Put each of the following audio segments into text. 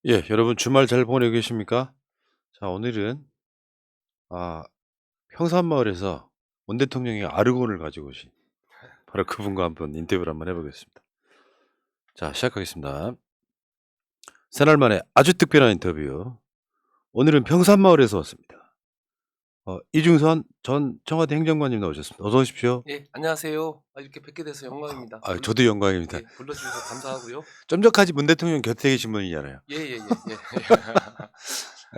예, 여러분 주말 잘 보내고 계십니까? 자, 오늘은 아, 평산마을에서 문 대통령이 아르곤을 가지고 오신 바로 그분과 한번 인터뷰를 한번 해보겠습니다. 자, 시작하겠습니다. 새날 만에 아주 특별한 인터뷰. 오늘은 평산마을에서 왔습니다. 이중선 전 청와대 행정관님 나오셨습니다. 어서 오십시오. 예, 안녕하세요. 이렇게 뵙게 돼서 영광입니다. 저도 영광입니다. 예, 불러주셔서 감사하고요. 좀 전까지 문 대통령 곁에 계신 분이잖아요. 예.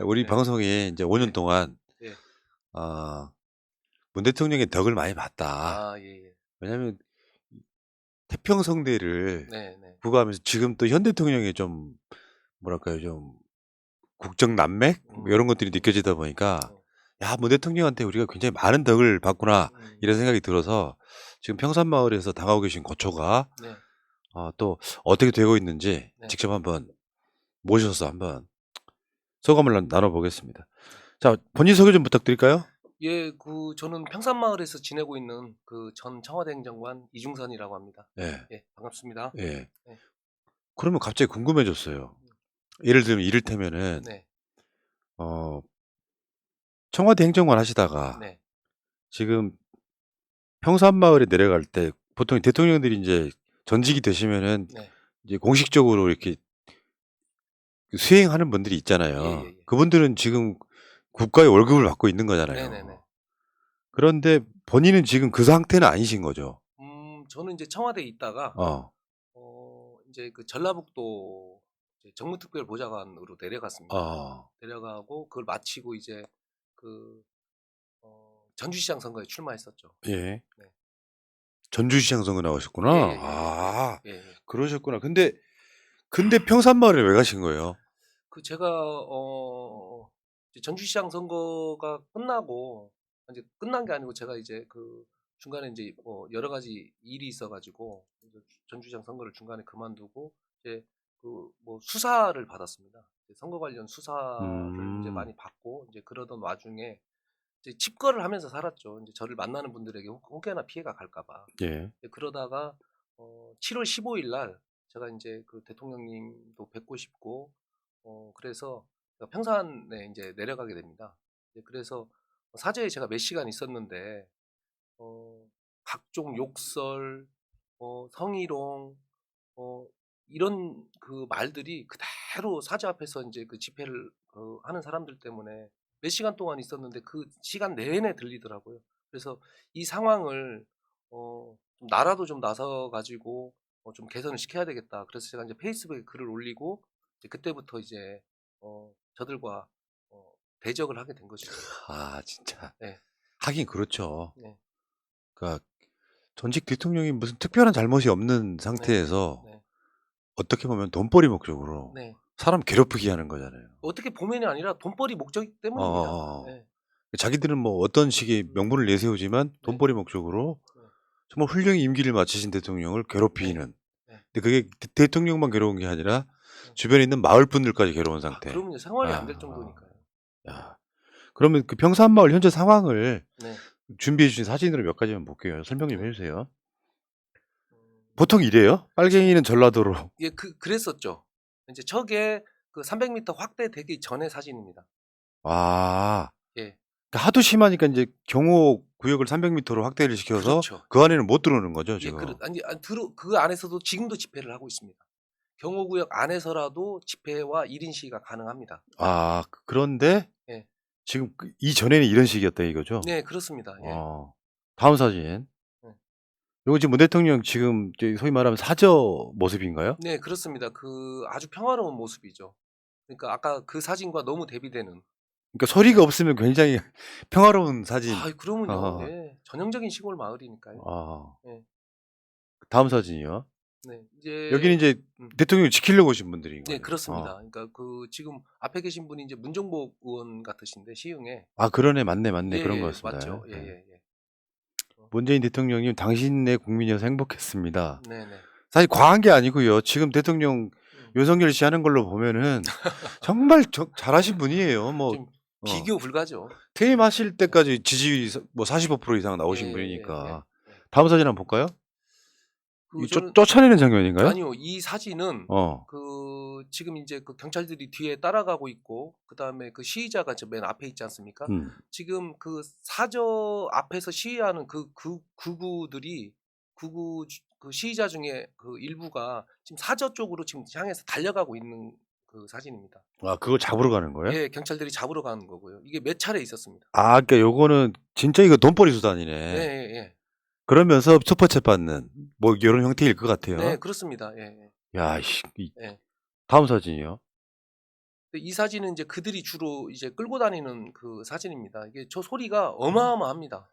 우리 네. 방송에 이제 5년 네. 동안 예. 문 대통령의 덕을 많이 봤다. 예. 왜냐하면 태평성대를 네. 부과하면서 지금 또 현 대통령의 좀 뭐랄까요, 좀 국정 난맥 뭐 이런 것들이 느껴지다 보니까 어, '야, 문 대통령한테 우리가 굉장히 많은 덕을 봤구나.' 이런 생각이 들어서 지금 평산마을에서 당하고 계신 고초가 네. 또 어떻게 되고 있는지 네. 직접 한번 모셔서 한번 소감을 나눠 보겠습니다. 자, 본인 소개 좀 부탁드릴까요? 예, 저는 평산마을에서 지내고 있는 그 전 청와대 행정관 이중선이라고 합니다. 예. 예, 반갑습니다. 예. 네. 그러면 갑자기 궁금해졌어요. 예를 들면 이를테면은 네. 어 청와대 행정관 하시다가 네. 지금 평산마을에 내려갈 때 보통 대통령들이 인제 전직이 되시면은 네. 이제 공식적으로 이렇게 수행하는 분들이 있잖아요. 예. 그분들은 지금 국가의 월급을 받고 있는 거잖아요. 네네네. 그런데 본인은 지금 그 상태는 아니신 거죠? 저는 이제 청와대에 있다가 어. 이제 그 전라북도 이제 정무특별보좌관으로 내려갔습니다. 어. 내려가고 그걸 마치고 이제 그 전주시장 선거에 출마했었죠. 예. 네. 전주시장 선거 나오셨구나. 아. 예. 그러셨구나. 근데 평산마을에 왜 가신 거예요? 제가 이제 전주시장 선거가 끝나고 이제 끝난 게 아니고 제가 이제 그 중간에 이제 여러 가지 일이 있어 가지고 이제 전주시장 선거를 중간에 그만두고 이제 그 뭐 수사를 받았습니다. 이제 선거 관련 수사를 이제 음. 많이 받고 이제 그러던 와중에 이제 칩거를 하면서 살았죠. 이제 저를 만나는 분들에게 혹여나 피해가 갈까 봐. 예. 그러다가 7월 15일 날 제가 인제 그 대통령님도 뵙고 싶고 그래서 제가 평산에 인제 내려가게 됩니다. 그래서 사저에 제가 몇 시간 있었는데 각종 욕설, 성희롱, 어 이런 그 말들이 그대로 사저 앞에서 인제 그 집회를 하는 사람들 때문에 몇 시간 동안 있었는데 그 시간 내내 들리더라고요. 그래서 이 상황을 좀 나라도 좀 나서 가지고 좀 개선을 시켜야 되겠다. 그래서 제가 인제 페이스북에 글을 올리고 이제 그때부터 이제 저들과 대적을 하게 된 것이죠. 진짜. 네. 하긴 그렇죠. 네. 그러니까 전직 대통령이 무슨 특별한 잘못이 없는 네. 상태에서 네. 어떻게 보면 돈벌이 목적으로 네. 사람 괴롭히게 하는 거잖아요. 어떻게 보면이 아니라 돈벌이 목적이기 때문입니다. 어어어. 네. 자기들은 뭐 어떤 식의 음. 명분을 내세우지만 네. 돈벌이 목적으로 네. 정말 훌륭히 임기를 마치신 대통령을 네. 괴롭히는. 네. 근데 그게 대통령만 괴로운 게 아니라 네. 주변에 있는 마을 분들까지 괴로운 상태. 그러면요. 생활이 안 될 아. 정도니까요. 야. 그러면 그 평산마을 현재 상황을 네. 준비해 주신 사진으로 몇 가지만 볼게요. 설명 좀 네. 해 주세요. 음. 보통 이래요? 빨갱이는 전라도로. 예, 그랬었죠. 인제 저게 그 300 미터 확대되기 전의 사진입니다. 아. 예. 그러니까 하도 심하니까 인제 경호 구역을 300 미터로 확대를 시켜서 그렇죠. 그 안에는 못 들어오는 거죠, 예, 지금? 아니 그 안에서도 지금도 집회를 하고 있습니다. 경호구역 안에서라도 집회와 1인 시위가 가능합니다. 그런데 예. 지금 이전에는 이런 식이었다 이거죠? 네, 그렇습니다. 예. 다음 사진. 네. 요거 지금 문 대통령 지금 소위 말하면 사저 모습인가요? 네, 그렇습니다. 아주 평화로운 모습이죠. 그러니까 아까 그 사진과 너무 대비되는. 그러니까 소리가 없으면 굉장히 평화로운 사진. 그러면요. 어. 예. 전형적인 시골 마을이니까요. 아. 예. 다음 사진이요. 네. 이제 여기는 인제 음. 대통령을 지키려고 오신 분들인 네, 거죠. 그렇습니다. 그러니까 지금 앞에 계신 분이 이제 문정복 의원 같으신데 시흥에. 그러네. 맞네. 그런 것 맞죠. 같습니다. 예. 예예예. 어. 문재인 대통령님 당신네 국민이어서 행복했습니다. 네네. 사실 과한 게 아니고요. 지금 대통령 음. 윤석열 씨 하는 걸로 보면은 정말 잘하신 분이에요. 뭐 좀 어 비교 불가죠. 퇴임하실 때까지 지지율이 뭐 45% 이상 나오신 예예예. 분이니까. 예. 다음 사진 한번 볼까요? 그 이 저는 쫓아내는 장면인가요? 아니요. 이 사진은 어. 지금 인제 그 경찰들이 뒤에 따라가고 있고 그다음에 그 시위자가 저 맨 앞에 있지 않습니까? 음. 지금 그 사저 앞에서 시위하는 극우들이 그 시위자 중에 그 일부가 지금 사저 쪽으로 지금 향해서 달려가고 있는 그 사진입니다. 아 그걸 잡으러 가는 거예요? 예. 경찰들이 잡으러 가는 거고요. 이게 몇 차례 있었습니다. 아 그러니까 요거는 진짜 이거 돈벌이 수단이네. 예예예. 그러면서 슈퍼챗 받는 뭐 요런 형태일 것 네. 같아요. 그렇습니다. 예예. 야 씨 이 예. 다음 사진이요. 근데 이 사진은 인제 그들이 주로 이제 끌고 다니는 그 사진입니다. 이게 저 소리가 어마어마합니다.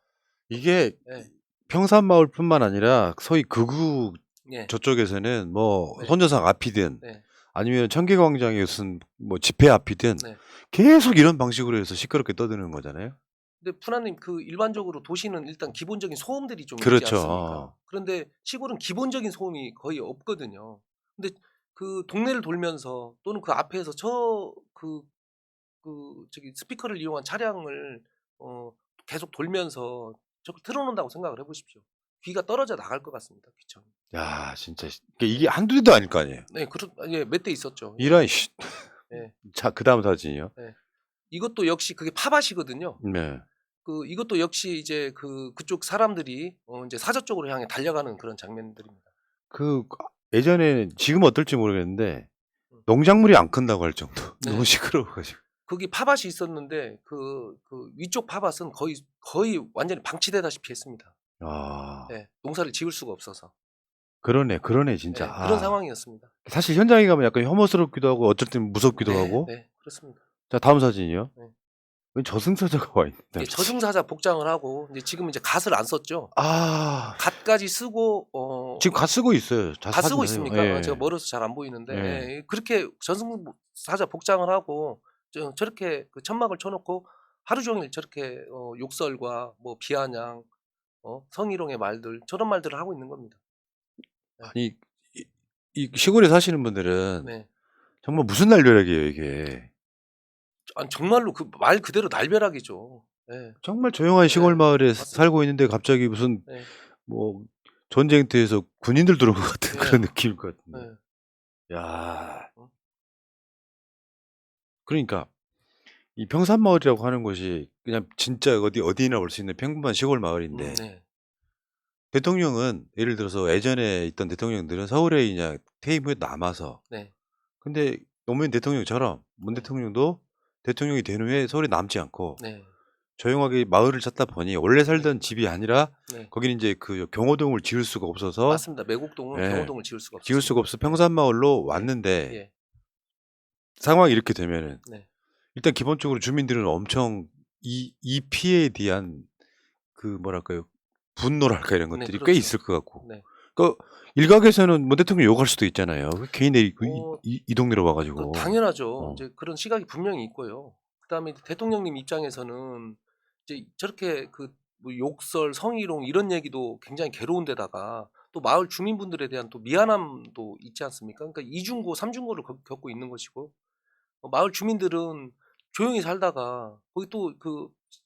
이게 예. 평산마을뿐만 아니라 소위 극우 예. 저쪽에서는 뭐 네. 손전등 앞이든 네. 아니면 청계광장에 무슨 뭐 집회 앞이든 네. 계속 이런 방식으로 해서 시끄럽게 떠드는 거잖아요. 근데 푸나님 그 일반적으로 도시는 일단 기본적인 소음들이 좀 있지 그렇죠. 않습니까? 그런데 시골은 기본적인 소음이 거의 없거든요. 근데 그 동네를 돌면서 또는 그 앞에서 저기 스피커를 이용한 차량을 계속 돌면서 저걸 틀어 놓는다고 생각을 해 보십시오. 귀가 떨어져 나갈 것 같습니다, 귀청이. 야 진짜 네. 이게 한두 대도 아닐 거 아니에요. 네. 예. 몇 대 있었죠. 예. 이런 씨. 예. 자 그다음 사진이요. 예. 이것도 역시 그게 팝아시거든요. 네. 이것도 역시 이제 그쪽 사람들이 인제 사저 쪽으로 향해 달려가는 그런 장면들입니다. 그 예전에는 지금은 어떨지 모르겠는데 음. 농작물이 안 큰다고 할 정도. 네. 너무 시끄러워 가지고. 거기 팝앗이 있었는데 그 위쪽 팝앗은 거의 완전히 방치되다시피 했습니다. 아. 예. 농사를 지을 수가 없어서. 그러네 진짜. 예. 그런 아. 상황이었습니다. 사실 현장에 가면 약간 혐오스럽기도 하고 어쩔 땐 무섭기도 네. 하고. 네. 그렇습니다. 자 다음 사진이요. 네. 웬 저승사자가 와 있다. 예. 저승사자 복장을 하고 이제 지금은 이제 갓을 안 썼죠. 아. 갓까지 쓰고 지금 갓 쓰고 있어요. 자 갓 쓰고 사진 있습니까? 보세요. 아 제가 예. 멀어서 잘 안 보이는데 예. 예. 그렇게 저승사자 복장을 하고 저렇게 그 천막을 쳐 놓고 하루 종일 저렇게 욕설과 뭐 비아냥 성희롱의 말들 저런 말들을 하고 있는 겁니다. 아니 이 시골에 사시는 분들은 네. 정말 무슨 날벼락이에요 이게. 아니 정말로 그 말 그대로 날벼락이죠. 예. 정말 조용한 시골 네. 마을에 맞습니다. 살고 있는데 갑자기 무슨 네. 뭐 전쟁터에서 군인들 들어온 것 같은 네. 그런 느낌일 것 같은데. 네. 야. 어? 그러니까 이 평산마을이라고 하는 곳이 그냥 진짜 어디나 올 수 있는 평범한 시골 마을인데 네. 대통령은 예를 들어서 예전에 있던 대통령들은 서울에 그냥 퇴임 후에 남아서 네. 근데 노무현 대통령처럼 문 네. 대통령도 대통령이 된 후에 서울에 남지 않고 네. 조용하게 마을을 찾다 보니 원래 살던 집이 아니라 네. 거기는 이제 그 경호동을 지을 수가 없어서 맞습니다. 매곡동은 예. 경호동을 지을 수가 지을 수가 없었습니다. 없어 평산마을로 왔는데 예. 상황이 이렇게 되면은 네. 일단 기본적으로 주민들은 엄청 이 피해에 대한 그 뭐랄까요 분노랄까 이런 네. 것들이 꽤 그렇죠. 있을 것 같고 네. 그 일각에서는 문 대통령 욕할 수도 있잖아요. 그 개인들이 이 동네로 그 와가지고 당연하죠. 어. 이제 그런 시각이 분명히 있고요. 그다음에 대통령님 입장에서는 이제 저렇게 뭐 욕설, 성희롱 이런 얘기도 굉장히 괴로운데다가 또 마을 주민분들에 대한 또 미안함도 있지 않습니까? 그러니까 이중고, 삼중고를 겪고 있는 것이고 마을 주민들은 조용히 살다가 거기 또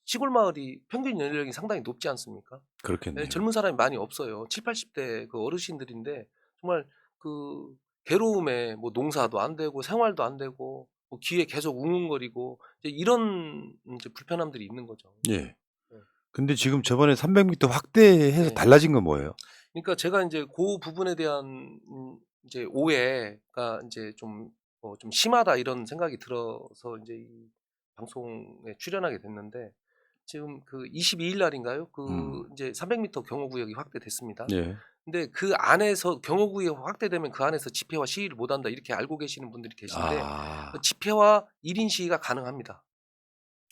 시골 마을이 평균 연령이 상당히 높지 않습니까? 그렇겠네요. 예, 젊은 사람이 많이 없어요. 70-80대 그 어르신들인데 정말 그 괴로움에 뭐 농사도 안 되고 생활도 안 되고 뭐 귀에 계속 웅웅거리고 이제 이런 이제 불편함들이 있는 거죠. 예. 네. 근데 지금 저번에 300m 확대해서 네. 달라진 건 뭐예요? 그러니까 제가 인제 고 부분에 대한 이제 오해가 인제 좀 심하다 이런 생각이 들어서 인제 이 방송에 출연하게 됐는데 지금 그 22일 날인가요? 인제 300m 경호구역이 확대됐습니다. 예. 근데 그 안에서 경호구역이 확대되면 그 안에서 집회와 시위를 못 한다 이렇게 알고 계시는 분들이 계신데 아. 집회와 1인 시위가 가능합니다.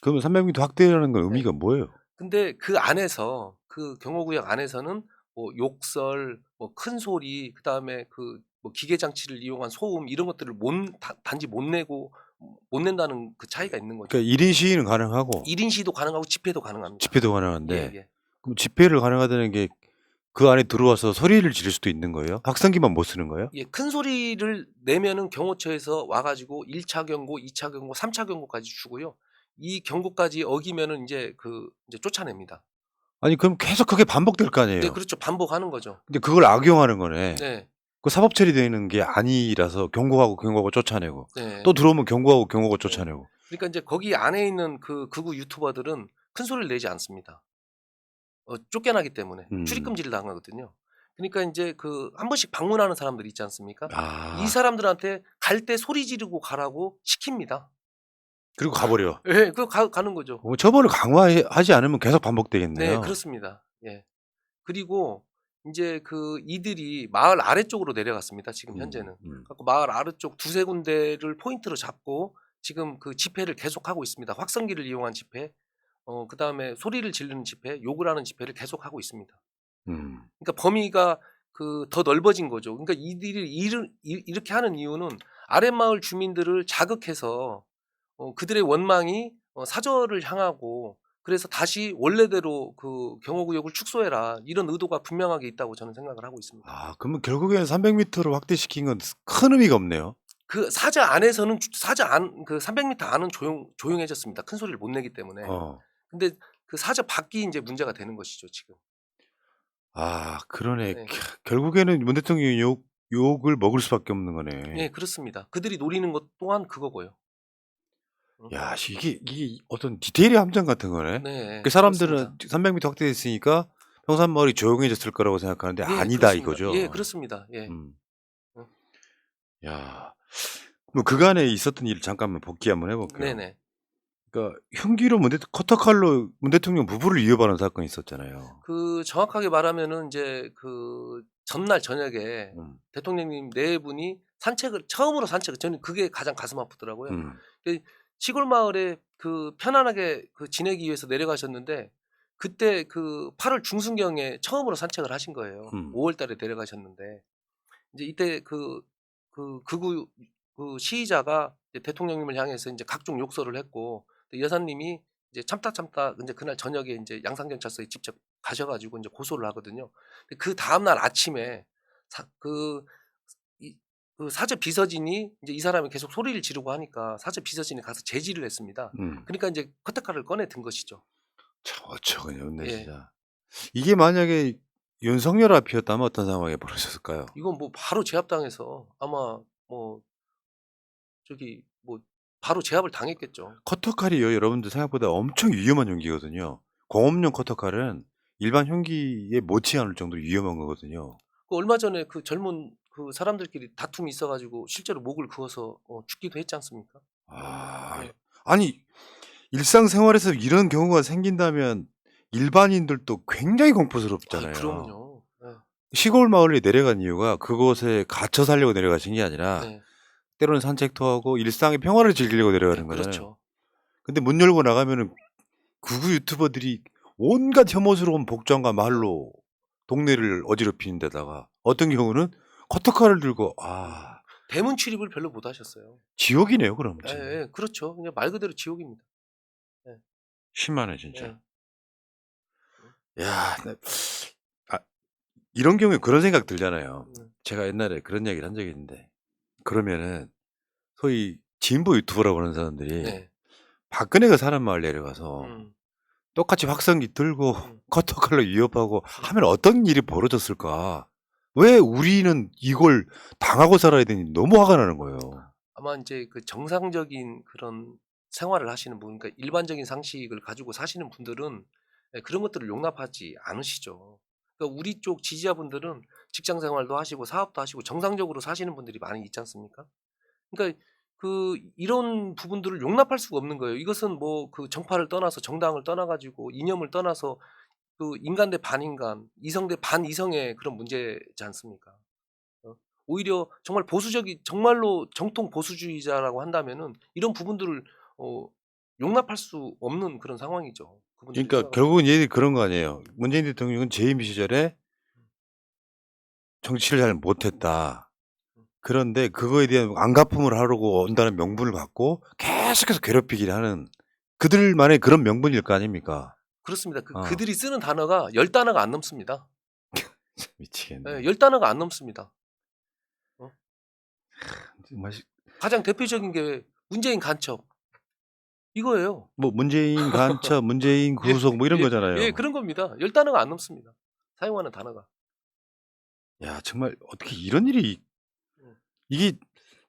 그러면 300m 확대라는 건 네. 의미가 뭐예요? 근데 그 안에서 그 경호구역 안에서는 뭐 욕설, 뭐 큰 소리, 그다음에 뭐 기계 장치를 이용한 소음 이런 것들을 단지 못 낸다는 그 차이가 있는 거죠. 그러니까 1인 시위는 가능하고 1인 시위도 가능하고 집회도 가능합니다. 집회도 가능한데 예. 그럼 집회를 가능하다는 게 그 안에 들어와서 소리를 지를 수도 있는 거예요? 확성기만 못 쓰는 거예요? 예. 큰 소리를 내면은 경호처에서 와 가지고 1 차 경고, 2 차 경고, 3 차 경고까지 주고요. 이 경고까지 어기면은 인제 쫓아냅니다. 아니 그럼 계속 그게 반복될 거 네, 아니에요. 그렇죠. 반복하는 거죠. 근데 그걸 악용하는 거네. 네, 그 사법 처리되는 게 아니라서 경고하고 쫓아내고 네, 또 들어오면 경고하고 네. 쫓아내고. 그러니까 이제 거기 안에 있는 그 극우 유튜버들은 큰 소리를 내지 않습니다. 쫓겨나기 때문에 출입 음. 금지를 당하거든요. 그러니까 인제 그 한 번씩 방문하는 사람들 있지 않습니까? 이 아. 사람들한테 갈 때 소리 지르고 가라고 시킵니다. 그리고 가버려. 예. 그 가는 거죠. 처벌을 강화하지 않으면 계속 네, 반복되겠네요. 그렇습니다. 예. 그리고 인제 그 이들이 마을 아래쪽으로 내려갔습니다, 지금 현재는. 갖고 마을 아래쪽 두세 군데를 포인트로 잡고 지금 그 집회를 계속하고 있습니다. 확성기를 이용한 집회, 그다음에 소리를 지르는 집회, 욕을 하는 집회를 계속하고 있습니다. 음. 그러니까 범위가 그 더 넓어진 거죠. 그러니까 이들이 이렇게 하는 이유는 아랫마을 주민들을 자극해서 그들의 원망이 사저를 향하고 그래서 다시 원래대로 그 경호구역을 축소해라 이런 의도가 분명하게 있다고 저는 생각을 하고 있습니다. 아 그러면 결국에는 300m로 확대시킨 건 큰 의미가 없네요. 그 사저 안에서는 사저 안 그 300m 안은 조용해졌습니다. 큰 소리를 못 내기 때문에. 어. 근데 그 사저 밖이 인제 문제가 되는 것이죠, 지금. 아 그러네. 네. 결국에는 문 대통령이 욕을 먹을 수밖에 없는 거네. 예, 그렇습니다. 그들이 노리는 것 또한 그거고요. 야 이게 어떤 디테일의 함정 같은 거네. 네. 그 사람들은 그렇습니다. 300m 확대됐으니까 평산마을이 조용해졌을 거라고 생각하는데 예, 아니다 그렇습니다. 이거죠. 예, 그렇습니다. 예. 음. 어. 야. 뭐 그간에 있었던 일을 잠깐만 복기 한번 해 볼게요. 네네. 그러니까 흉기로 커터칼로 문 대통령 부부를 위협하는 사건이 있었잖아요. 그 정확하게 말하면은 인제 그 전날 저녁에 음. 대통령님 네 분이 처음으로 산책을 저는 그게 가장 가슴 아프더라고요. 음. 그 시골 마을에 그 편안하게 그 지내기 위해서 내려가셨는데 그때 그 8 월 중순경에 처음으로 산책을 하신 거예요. 5 월 달에 내려가셨는데 인제 이때 그 극우 그 시위자가 이제 대통령님을 향해서 인제 각종 욕설을 했고 또 여사님이 이제 참다 인제 그날 저녁에 인제 양산경찰서에 직접 가셔 가지고 인제 고소를 하거든요. 근데 그다음 날 아침에 사 그 이 그 사저 비서진이 인제 이 사람이 계속 소리를 지르고 하니까 사저 비서진이 가서 제지를 했습니다. 음. 그러니까 인제 커터칼을 꺼내 든 것이죠. 참 어처구니없네 예. 진짜. 이게 만약에 윤석열 앞이었다면 어떤 상황이 벌어졌을까요? 이건 뭐 바로 제압당해서 아마 뭐 저기 뭐 바로 제압을 당했겠죠. 커터칼이요 여러분들 생각보다 엄청 위험한 흉기거든요. 공업용 커터칼은 일반 흉기에 못지 않을 정도로 위험한 거거든요. 그 얼마 전에 그 젊은 그 사람들끼리 다툼이 있어 가지고 실제로 목을 그어서 죽기도 했지 않습니까? 아. 네. 아니 일상생활에서 이런 경우가 생긴다면 일반인들도 굉장히 공포스럽잖아요. 그러면요. 예. 시골 마을에 내려간 이유가 그곳에 갇혀 살려고 내려가신 게 아니라 네. 때로는 산책도 하고 일상의 평화를 즐기려고 네, 내려가는 거잖아요. 그렇죠. 근데 문 열고 나가면은 극우 유튜버들이 온갖 혐오스러운 복장과 말로 동네를 어지럽히는 데다가 어떤 경우는 커터칼을 들고 대문 출입을 별로 못 하셨어요. 지옥이네요 그럼 예예. 그렇죠. 그냥 말 그대로 지옥입니다. 예. 심하네 진짜. 예. 야 아 이런 경우에 그런 생각 들잖아요. 음. 제가 옛날에 그런 얘기를 한 적이 있는데 그러면은 소위 진보 유튜버라고 하는 사람들이 네. 박근혜가 사는 마을 내려가서 음. 똑같이 확성기 들고 음. 커터칼로 위협하고 하면 어떤 일이 벌어졌을까? 왜 우리는 이걸 당하고 살아야 되니 너무 화가 나는 거예요. 아마 인제 그 정상적인 그런 생활을 하시는 분 그러니까 일반적인 상식을 가지고 사시는 분들은 예, 그런 것들을 용납하지 않으시죠. 그러니까 우리 쪽 지지자분들은 직장 생활도 하시고 사업도 하시고 정상적으로 사시는 분들이 많이 있지 않습니까? 그러니까 그 이런 부분들을 용납할 수가 없는 거예요. 이것은 뭐 그 정파를 떠나서 정당을 떠나 가지고 이념을 떠나서 그 인간 대 반인간, 이성 대 반이성의 그런 문제지 않습니까? 오히려 정말 보수적이 정말로 정통 보수주의자라고 한다면은 이런 부분들을 어 용납할 수 없는 그런 상황이죠. 그분들이 그러니까 생각하시기에. 결국은 얘들이 그런 거 아니에요. 문재인 대통령은 재임 시절에 정치를 잘 못했다. 그런데 그거에 대한 안갚음을 하려고 온다는 명분을 갖고 계속해서 괴롭히기를 하는 그들만의 그런 명분일 거 아닙니까? 그렇습니다. 어. 그들이 쓰는 단어가 10 단어가 안 넘습니다. 미치겠네. 예, 10 단어가 안 넘습니다. 정말 가장 대표적인 게 문재인 간첩. 이거예요. 뭐 문재인 간첩, 문재인 예, 구속 뭐 이런 예, 거잖아요. 예, 그런 겁니다. 10단어가 안 넘습니다. 사용하는 단어가. 야, 정말 어떻게 이런 일이 음. 이게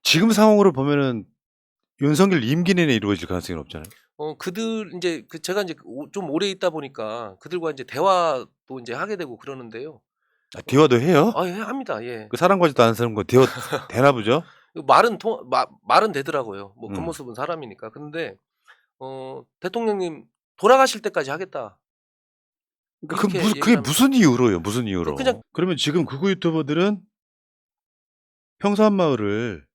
지금 상황으로 보면은 윤석열 임기 내내 이루어질 가능성이 없잖아요. 그들 인제 제가 인제 좀 오래 있다 보니까 그들과 인제 대화도 인제 하게 되고 그러는데요. 아, 대화도 해요? 아, 예, 합니다. 예. 그 사람 같지도 않은 사람과 대화 되나 보죠? 그 말은 되더라고요. 뭐 음. 겉모습은 사람이니까. 근데 "대통령님 돌아가실 때까지 하겠다." 그러니까 이렇게 그게 얘기를 합니다. 무슨 이유로요? 무슨 그냥 이유로? 그러면 지금 극우 유튜버들은 평산마을을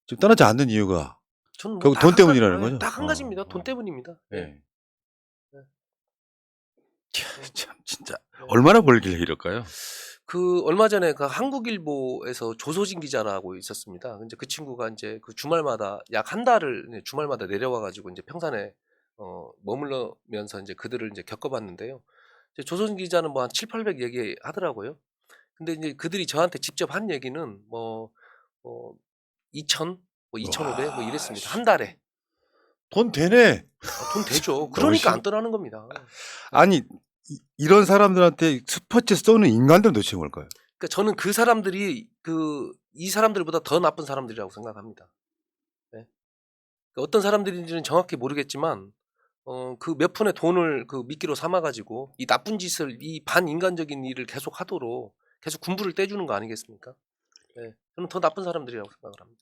지금 떠나지 않는 이유가 저는 뭐 결국 딱 돈 한 가지, 때문이라는 거죠? 딱 한 가지입니다. 돈 때문입니다. 예. 예. 네. 참 진짜 네. 얼마나 벌길래 이럴까요? 얼마 전에 그 한국일보에서 조소진 기자라고 있었습니다. 인제 그 친구가 인제 그 주말마다 약 한 달을 이제 주말마다 내려와 가지고 인제 평산에 머물러면서 인제 그들을 인제 겪어 봤는데요. 이제 조소진 기자는 뭐 한 700-800 얘기하더라고요. 근데 인제 그들이 저한테 직접 한 얘기는 뭐 2,000 뭐 2,500 뭐 와 이랬습니다. 씨. 한 달에. 돈 되네. 돈 되죠. 너무 그러니까 심 안 떠나는 겁니다. 아니 이런 사람들한테 스포츠 쏘는 인간들은 도대체 뭘까요? 그러니까 저는 그 사람들이 이 사람들보다 더 나쁜 사람들이라고 생각합니다. 네. 그 어떤 사람들인지는 정확히 모르겠지만 그 몇 푼의 돈을 그 미끼로 삼아 가지고 이 나쁜 짓을, 이 반인간적인 일을 계속하도록 계속 군부를 떼주는 거 아니겠습니까? 네. 저는 더 나쁜 사람들이라고 생각을 합니다.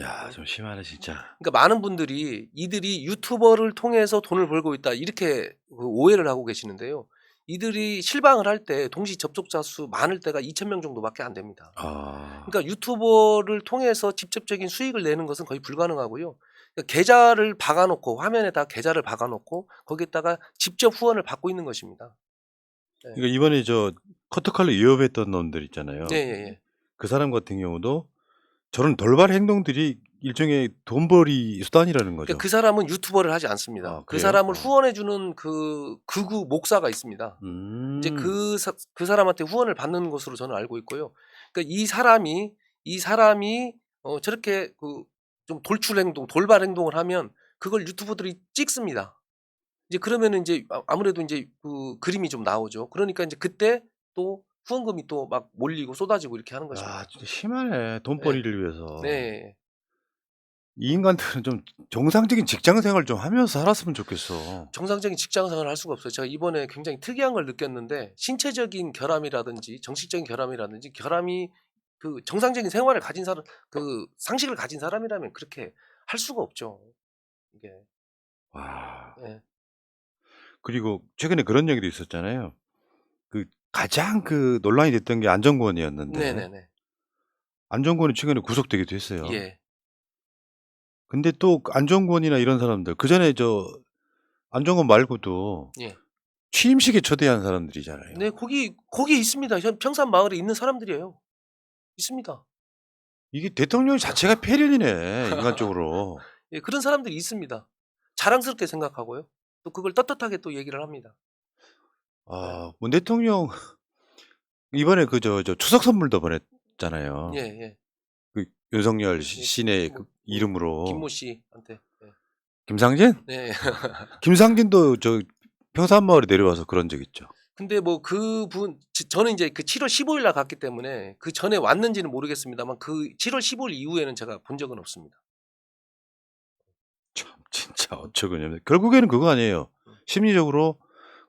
야, 좀 심하네 진짜. 그러니까 많은 분들이 이들이 유튜버를 통해서 돈을 벌고 있다 이렇게 그 오해를 하고 계시는데요. 이들이 실방을 할 때 동시 접속자 수 많을 때가 2,000명 정도밖에 안 됩니다. 아. 그러니까 유튜버를 통해서 직접적인 수익을 내는 것은 거의 불가능하고요. 그러니까 계좌를 박아 놓고, 화면에다 계좌를 박아 놓고 거기에다가 직접 후원을 받고 있는 것입니다. 네. 그러니까 이번에 저 커터칼로 위협했던 놈들 있잖아요. 예예예. 그 사람 같은 경우도 저런 돌발 행동들이 일종의 돈벌이 수단이라는 거죠. 그러니까 그 사람은 유튜버를 하지 않습니다. 아, 그 그래요? 사람을 후원해 주는 그 극우 목사가 있습니다. 이제 그 사람한테 후원을 받는 것으로 저는 알고 있고요. 그러니까 이 사람이 저렇게 좀 돌출 행동, 돌발 행동을 하면 그걸 유튜버들이 찍습니다. 이제 그러면은 인제 아무래도 인제 그 그림이 좀 나오죠. 그러니까 인제 그때 또 후원금이 또 막 몰리고 쏟아지고 이렇게 하는 야, 것입니다. 진짜 심하네. 네. 돈벌이를 위해서. 네. 이 인간들은 좀 정상적인 직장 생활 좀 하면서 살았으면 좋겠어. 정상적인 직장 생활을 할 수가 없어요. 제가 이번에 굉장히 특이한 걸 느꼈는데 신체적인 결함이라든지 정신적인 결함이라든지 결함이 그 정상적인 생활을 가진 사람, 그 상식을 가진 사람이라면 그렇게 할 수가 없죠. 이게. 와. 예. 그리고 최근에 그런 얘기도 있었잖아요. 그 가장 그 논란이 됐던 게 안정권이었는데 네네네. 안정권이 최근에 구속되기도 했어요. 예. 근데 또 안정권이나 이런 사람들 그전에 저 안정권 말고도 예. 취임식에 초대한 사람들이잖아요. 네, 거기 있습니다. 평산 마을에 있는 사람들이에요. 있습니다. 이게 대통령 자체가 폐륜이네 인간적으로. 예, 그런 사람들이 있습니다. 자랑스럽게 생각하고요. 또 그걸 떳떳하게 또 얘기를 합니다. 아, 문 대통령 이번에 그 저 추석 선물도 보냈잖아요. 예예. 그 윤석열 예. 씨네 그 이름으로. 김모 씨한테. 예. 김상진? 네. 김상진도 저 평산마을에 내려와서 그런 적 있죠. 근데 뭐 저는 이제 그 7월 15일 날 갔기 때문에 그전에 왔는지는 모르겠습니다만 그 7월 15일 이후에는 제가 본 적은 없습니다. 참 진짜 어처구니없네. 결국에는 그거 아니에요. 심리적으로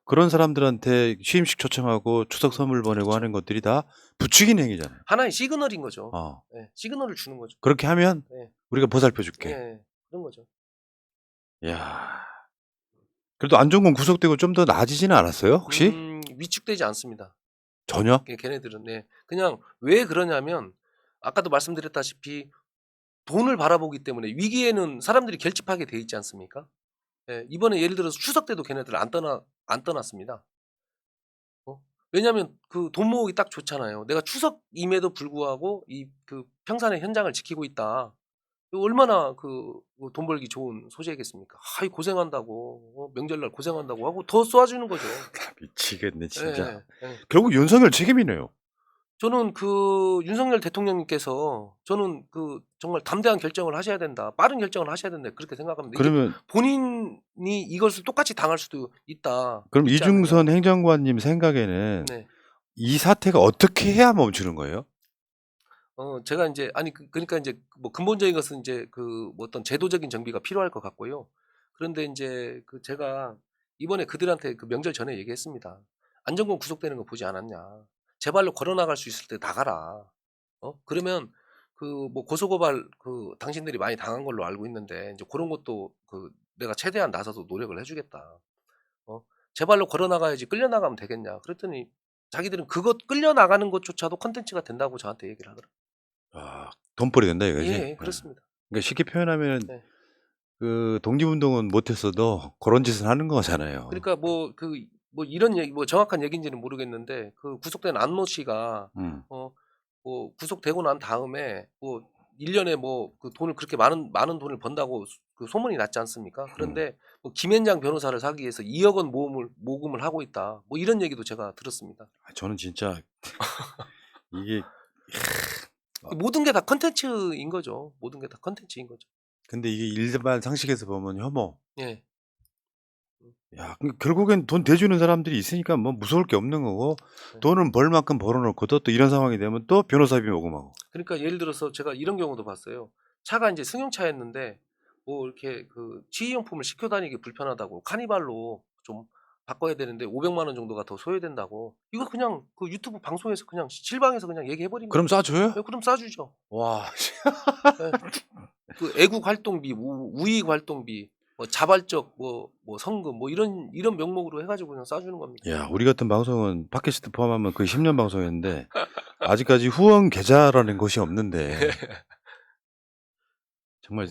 그런 사람들한테 취임식 초청하고 추석 선물 보내고 그렇죠. 하는 것들이 다 부추긴 행위잖아요. 하나의 시그널인 거죠. 어. 예. 시그널을 주는 거죠. 그렇게 하면 예. 우리가 보살펴 줄게. 예. 그런 거죠. 야. 그래도 안종건 구속되고 좀 더 나아지지는 않았어요, 혹시? 위축되지 않습니다. 전혀? 걔네들은. 네. 그냥 왜 그러냐면 아까도 말씀드렸다시피 돈을 바라보기 때문에 위기에는 사람들이 결집하게 돼 있지 않습니까? 예. 이번에 예를 들어서 추석 때도 걔네들 안 떠났습니다. 왜냐하면 그 돈 모으기 딱 좋잖아요. 내가 추석임에도 불구하고 평산의 현장을 지키고 있다. 이거 얼마나 돈 벌기 좋은 소재겠습니까? 이 고생한다고 명절날 고생한다고 하고 더 쏘아주는 거죠. 미치겠네 진짜. 예. 예. 결국 윤석열 책임이네요. 저는 그 윤석열 대통령님께서 저는 그 정말 담대한 결정을 하셔야 된다. 빠른 결정을 하셔야 된다. 그렇게 생각합니다. 이게 그러면 본인이 이것을 똑같이 당할 수도 있다. 그럼 있지 않느냐. 이중선 행정관님 생각에는 네. 이 사태가 어떻게 해야 멈추는 거예요? 제가 인제 아니 그러니까 인제 뭐 근본적인 것은 인제 그 뭐 어떤 제도적인 정비가 필요할 것 같고요. 그런데 인제 그 제가 이번에 그들한테 그 명절 전에 얘기했습니다. "안정권 구속되는 거 보지 않았냐. 제 발로 걸어 나갈 수 있을 때 나가라. 그러면 그 뭐 고소고발 그 당신들이 많이 당한 걸로 알고 있는데 인제 고런 것도 그 내가 최대한 나서서 노력을 해 주겠다. 어 제 발로 걸어 나가야지 끌려 나가면 되겠냐." 그랬더니 자기들은 그것 끌려 나가는 것조차도 콘텐츠가 된다고 저한테 얘기를 하더라고요. 아, 돈벌이 된다 이거지? 예 예. 그렇습니다. 그러니까 쉽게 표현하면 네. 그 독립운동은 못했어도 그런 짓은 하는 거잖아요. 그러니까 뭐 그 뭐 이런 얘기 뭐 정확한 얘기인지는 모르겠는데 그 구속된 안모 씨가 음. 뭐 구속되고 난 다음에 뭐 1 년에 뭐 그 돈을 그렇게 많은 돈을 번다고 그 소문이 났지 않습니까? 그런데 뭐 김앤장 변호사를 사기 위해서 2억 원 모금을 하고 있다. 뭐 이런 얘기도 제가 들었습니다. 저는 진짜 이게 모든 게 다 콘텐츠인 거죠. 모든 게 다 콘텐츠인 거죠. 근데 이게 일반 상식에서 보면 혐오. 예. 야, 결국엔 돈 대주는 사람들이 있으니까 뭐 무서울 게 없는 거고 네. 돈은 벌 만큼 벌어놓고도 또 이런 상황이 되면 또 변호사비 모금하고. 그러니까 예를 들어서 제가 이런 경우도 봤어요. 차가 인제 승용차였는데 뭐 이렇게 그 치의용품을 싣고 다니기 불편하다고 카니발로 좀 바꿔야 되는데 500만 원 정도가 더 소요된다고. 이거 그냥 그 유튜브 방송에서 그냥 실방에서 그냥 얘기해 버립니다. 그럼 싸줘요? 예 그럼 싸 주죠. 와. 예. 그 애국 활동비, 우익 활동비, 뭐 자발적 뭐 성금 뭐 이런 명목으로 해 가지고 그냥 싸 주는 겁니다. 야, 우리 같은 방송은 팟캐스트 포함하면 거의 10년 방송했는데 아직까지 후원 계좌라는 것이 없는데 정말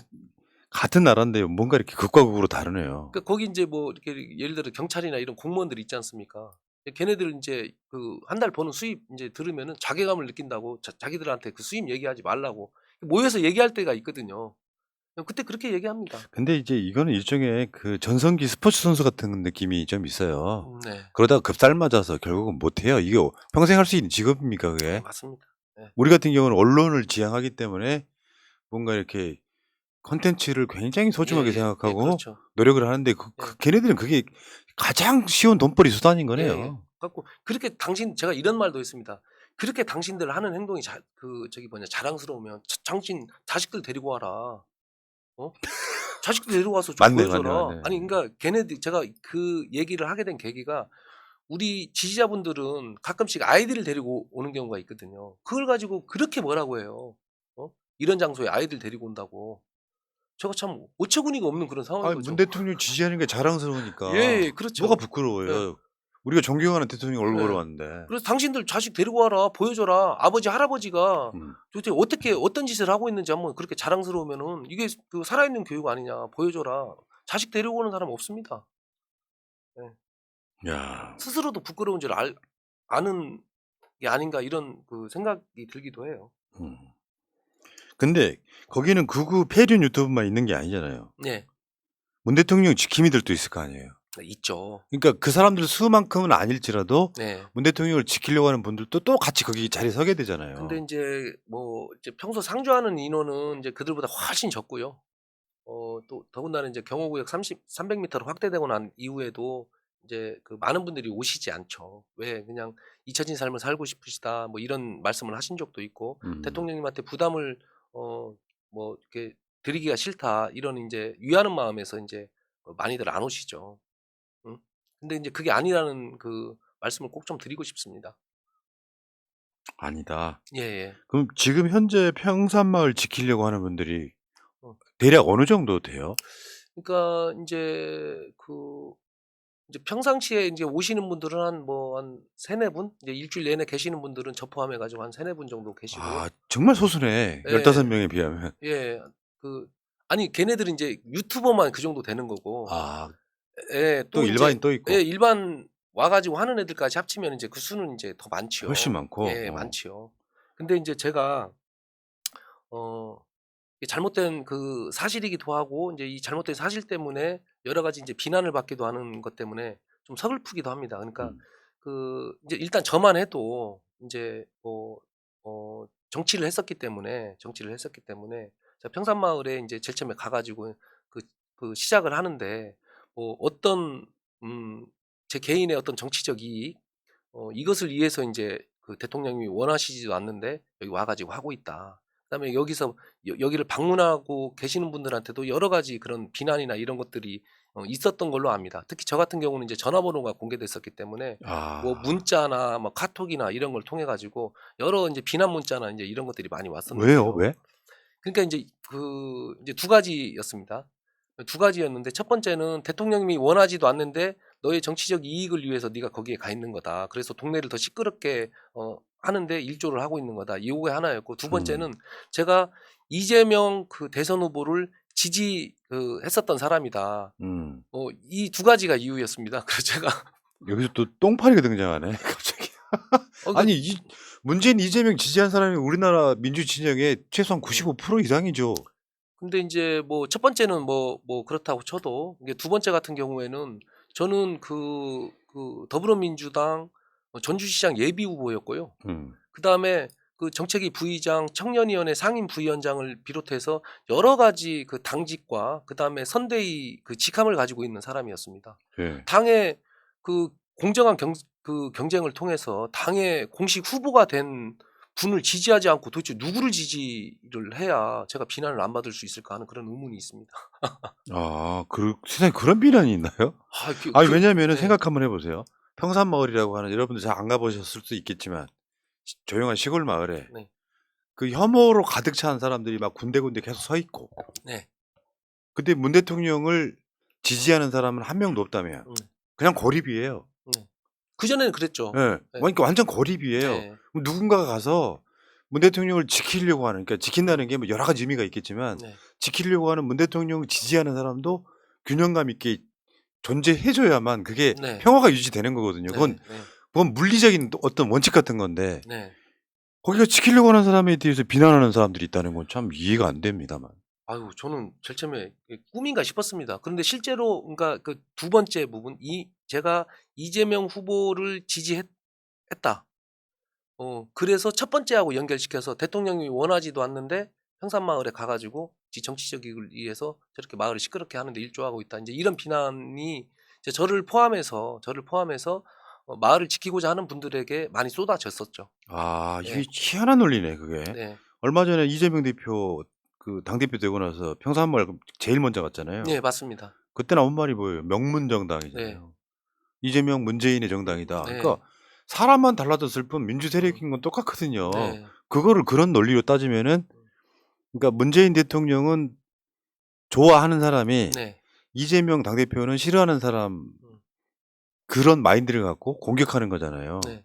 같은 나라인데 뭔가 이렇게 극과 극으로 다르네요. 그러니까 거기 인제 뭐 이렇게 예를 들어 경찰이나 이런 공무원들이 있지 않습니까? 걔네들 인제 그 한 달 버는 수입 인제 들으면은 자괴감을 느낀다고 자기들한테 그 수입 얘기하지 말라고 모여서 얘기할 때가 있거든요. 그때 그렇게 얘기합니다. 근데 이제 이거는 일종의 그 전성기 스포츠 선수 같은 느낌이 좀 있어요. 네. 그러다가 급살 맞아서 결국은 못 해요. 이게 평생 할 수 있는 직업입니까 그게? 맞습니다. 네. 우리 같은 경우는 언론을 지향하기 때문에 뭔가 이렇게 콘텐츠를 굉장히 소중하게 예예. 예 생각하고 그렇죠. 노력을 하는데 예. 걔네들은 그게 가장 쉬운 돈벌이 수단인 예예. 거네요. 갖고 그렇게 제가 이런 말도 했습니다. "그렇게 당신들 하는 행동이 저기 뭐냐 자랑스러우면 당신 자식들 데리고 와라. 자식들 데리고 와서 좀 맞네, 맞네, 보여줘라." 맞네. 아니 그러니까 걔네들 제가 그 얘기를 하게 된 계기가 우리 지지자분들은 가끔씩 아이들을 데리고 오는 경우가 있거든요. 그걸 가지고 그렇게 뭐라고 해요. 이런 장소에 아이들 데리고 온다고. 제가 참 어처구니가 없는 그런 상황인 아니, 문 거죠. 대통령 지지하는 게 자랑스러우니까 예 그렇죠. 뭐가 예. 부끄러워요. 우리가 존경하는 대통령 얼굴 보러 예. 왔는데. 그래서 "당신들 자식 데리고 와라. 보여줘라. 아버지 할아버지가 음. 도대체 어떻게 어떤 짓을 하고 있는지 한번 그렇게 자랑스러우면은 이게 그 살아있는 교육 아니냐. 보여줘라." 자식 데리고 오는 사람 없습니다. 예. 야. 스스로도 부끄러운 줄 아는 게 아닌가 이런 그 생각이 들기도 해요. 음. 근데 거기는 극우 폐륜 유튜브만 있는 게 아니잖아요. 네. 문 대통령 지킴이들도 있을 거 아니에요. 있죠. 그러니까 그 사람들 수만큼은 아닐지라도 네. 문 대통령을 지키려고 하는 분들도 또 같이 거기 자리에 서게 되잖아요. 근데 인제 뭐 이제 평소 상주하는 인원은 이제 그들보다 훨씬 적고요. 또 더군다나 인제 경호구역 300 미터로 확대되고 난 이후에도 이제 그 많은 분들이 오시지 않죠. 왜 그냥 "잊혀진 삶을 살고 싶으시다." 뭐 이런 말씀을 하신 적도 있고 대통령님한테 부담을 뭐 이렇게 드리기가 싫다 이런 인제 위하는 마음에서 인제 많이들 안 오시죠. 음. 근데 인제 그게 아니라는 그 말씀을 꼭 좀 드리고 싶습니다. 아니다. 예예. 그럼 지금 현재 평산마을 지키려고 하는 분들이 어. 대략 어느 정도 돼요? 그러니까 인제 이제 평상시에 인제 오시는 분들은 한 3-4 분? 이제 일주일 내내 계시는 분들은 저 포함해 가지고 한 3-4분 정도 계시고요. 아, 정말 소수네. 예. 15 명에 비하면. 예. 그 아니 걔네들은 인제 유튜버만 그 정도 되는 거고 아, 예 또 또 인제 일반인 또 있고. 예 일반 와 가지고 하는 애들까지 합치면 인제 그 수는 인제 더 많지요. 훨씬 많고. 예 많지요. 근데 인제 제가 어 이 잘못된 그 사실이기도 하고 인제 이 잘못된 사실 때문에 여러 가지 인제 비난을 받기도 하는 것 때문에 좀 서글프기도 합니다. 그러니까 음. 인제 일단 저만 해도 인제 정치를 했었기 때문에 제가 평산마을에 인제 제일 처음에 가 가지고 그 시작을 하는데 어떤 제 개인의 어떤 정치적 이익 이것을 위해서 인제 그 대통령님이 원하시지도 않는데 여기 와 가지고 하고 있다. 그다음에 여기서 여기를 방문하고 계시는 분들한테도 여러 가지 그런 비난이나 이런 것들이 있었던 걸로 압니다. 특히 저 같은 경우는 이제 전화번호가 공개됐었기 때문에 뭐 아. 문자나 뭐 카톡이나 이런 걸 통해 가지고 여러 인제 비난 문자나 인제 이런 것들이 많이 왜요? 왔었는데요. 왜? 그러니까 인제 두 가지였습니다. 두 가지였는데 첫 번째는 "대통령님이 원하지도 않는데 너의 정치적 이익을 위해서 네가 거기에 가 있는 거다. 그래서 동네를 더 시끄럽게 하는데 일조를 하고 있는 거다." 요게 하나였고 두 음. 번째는 제가 이재명 그 대선 후보를 했었던 사람이다. 음. 이 두 가지가 이유였습니다. 그래서 제가 여기서 또 똥파리가 등장하네 갑자기. 그 아니 이 문재인, 이재명 지지한 사람이 우리나라 민주 진영의 최소한 95% 이상이죠. 근데 인제 뭐 첫 번째는 그렇다고 쳐도 이게 두 번째 같은 경우에는 저는 더불어민주당 전주시장 예비 후보였고요. 음. 그다음에 그 정책위 부의장, 청년위원회 상임 부위원장을 비롯해서 여러 가지 그 당직과 그다음에 선대위 그 직함을 가지고 있는 사람이었습니다. 예. 당의 그 공정한 경쟁을 통해서 당의 공식 후보가 된 분을 지지하지 않고 도대체 누구를 지지를 해야 제가 비난을 안 받을 수 있을까 하는 그런 의문이 있습니다. 아 세상에 그런 비난이 있나요? 아 아니 왜냐면은 네. 생각 한번 해 보세요. 평산마을이라고 하는 여러분들 잘 안 가 보셨을 수도 있겠지만 조용한 시골 마을에 네. 그 혐오로 가득 찬 사람들이 막 군데군데 계속 서 있고 네. 근데 문 대통령을 지지하는 사람은 한 명도 없다며요. 음. 그냥 고립이에요. 네. 그전에는 그랬죠. 예. 네. 그러니까 완전 고립이에요. 네. 그럼 누군가가 가서 문 대통령을 지키려고 하는 그러니까 지킨다는 게 뭐 여러 가지 의미가 있겠지만 네. 지키려고 하는 문 대통령을 지지하는 사람도 균형감 있게 존재해 줘야만 그게 네. 평화가 유지되는 거거든요. 네. 그건 네. 그건 물리적인 또 어떤 원칙 같은 건데 네. 거기가 지키려고 하는 사람에 대해서 비난하는 사람들이 있다는 건 참 이해가 안 됩니다만. 아유 저는 제일 처음에 이게 꿈인가 싶었습니다. 그런데 실제로 그러니까 그 두 번째 부분 제가 이재명 후보를 했다. 그래서 첫 번째하고 연결시켜서 대통령이 원하지도 않는데 평산마을에 가 가지고 지 정치적 이익을 위해서 저렇게 마을을 시끄럽게 하는 데 일조하고 있다. 인제 이런 비난이 이제 저를 포함해서 마을을 지키고자 하는 분들에게 많이 쏟아졌었죠. 아 이게 네. 희한한 논리네 그게. 네. 얼마 전에 이재명 대표 그 당대표 되고 나서 평산마을 제일 먼저 갔잖아요. 네 맞습니다. 그때 나온 말이 뭐예요? 네. 명문정당이잖아요. 이재명 문재인의 정당이다. 그러니까 네. 사람만 달라졌을 뿐 민주 음. 세력인 건 똑같거든요. 네. 그거를 그런 논리로 따지면은 그러니까 문재인 대통령은 좋아하는 사람이 네. 이재명 당대표는 싫어하는 사람 음. 그런 마인드를 갖고 공격하는 거잖아요. 네.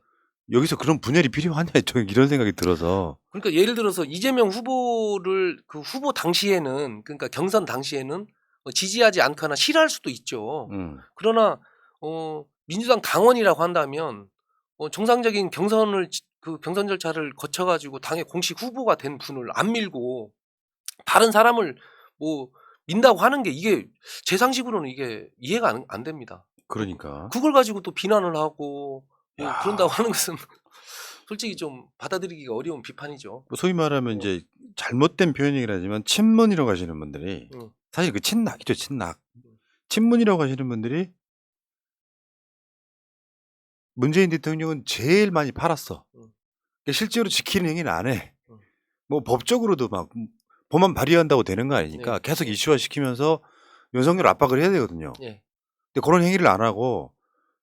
여기서 그런 분열이 필요하냐 저는 이런 생각이 들어서. 그러니까 예를 들어서 이재명 후보를 그 후보 당시에는 그러니까 경선 당시에는 지지하지 않거나 싫어할 수도 있죠. 음. 그러나 민주당 당원이라고 한다면 정상적인 경선 절차를 거쳐 가지고 당의 공식 후보가 된 분을 안 밀고 다른 사람을 뭐 민다고 하는 게 이게 제 상식으로는 이게 이해가 안 됩니다. 그러니까. 그걸 가지고 또 비난을 하고 뭐 그런다고 야. 하는 것은 솔직히 좀 받아들이기가 어려운 비판이죠. 뭐 소위 말하면 어. 인제 잘못된 표현이긴 하지만 친문이라고 하시는 분들이 음. 사실 그 친낙이죠, 친낙. 음. 친문이라고 하시는 분들이 문재인 대통령은 제일 많이 팔았어. 음. 그러니까 실제로 지키는 행위는 안 해. 음. 뭐 법적으로도 막 법안 발의한다고 되는 거 아니니까 네. 계속 네. 이슈화시키면서 윤석열 압박을 해야 되거든요. 예. 근데 그런 행위를 안 하고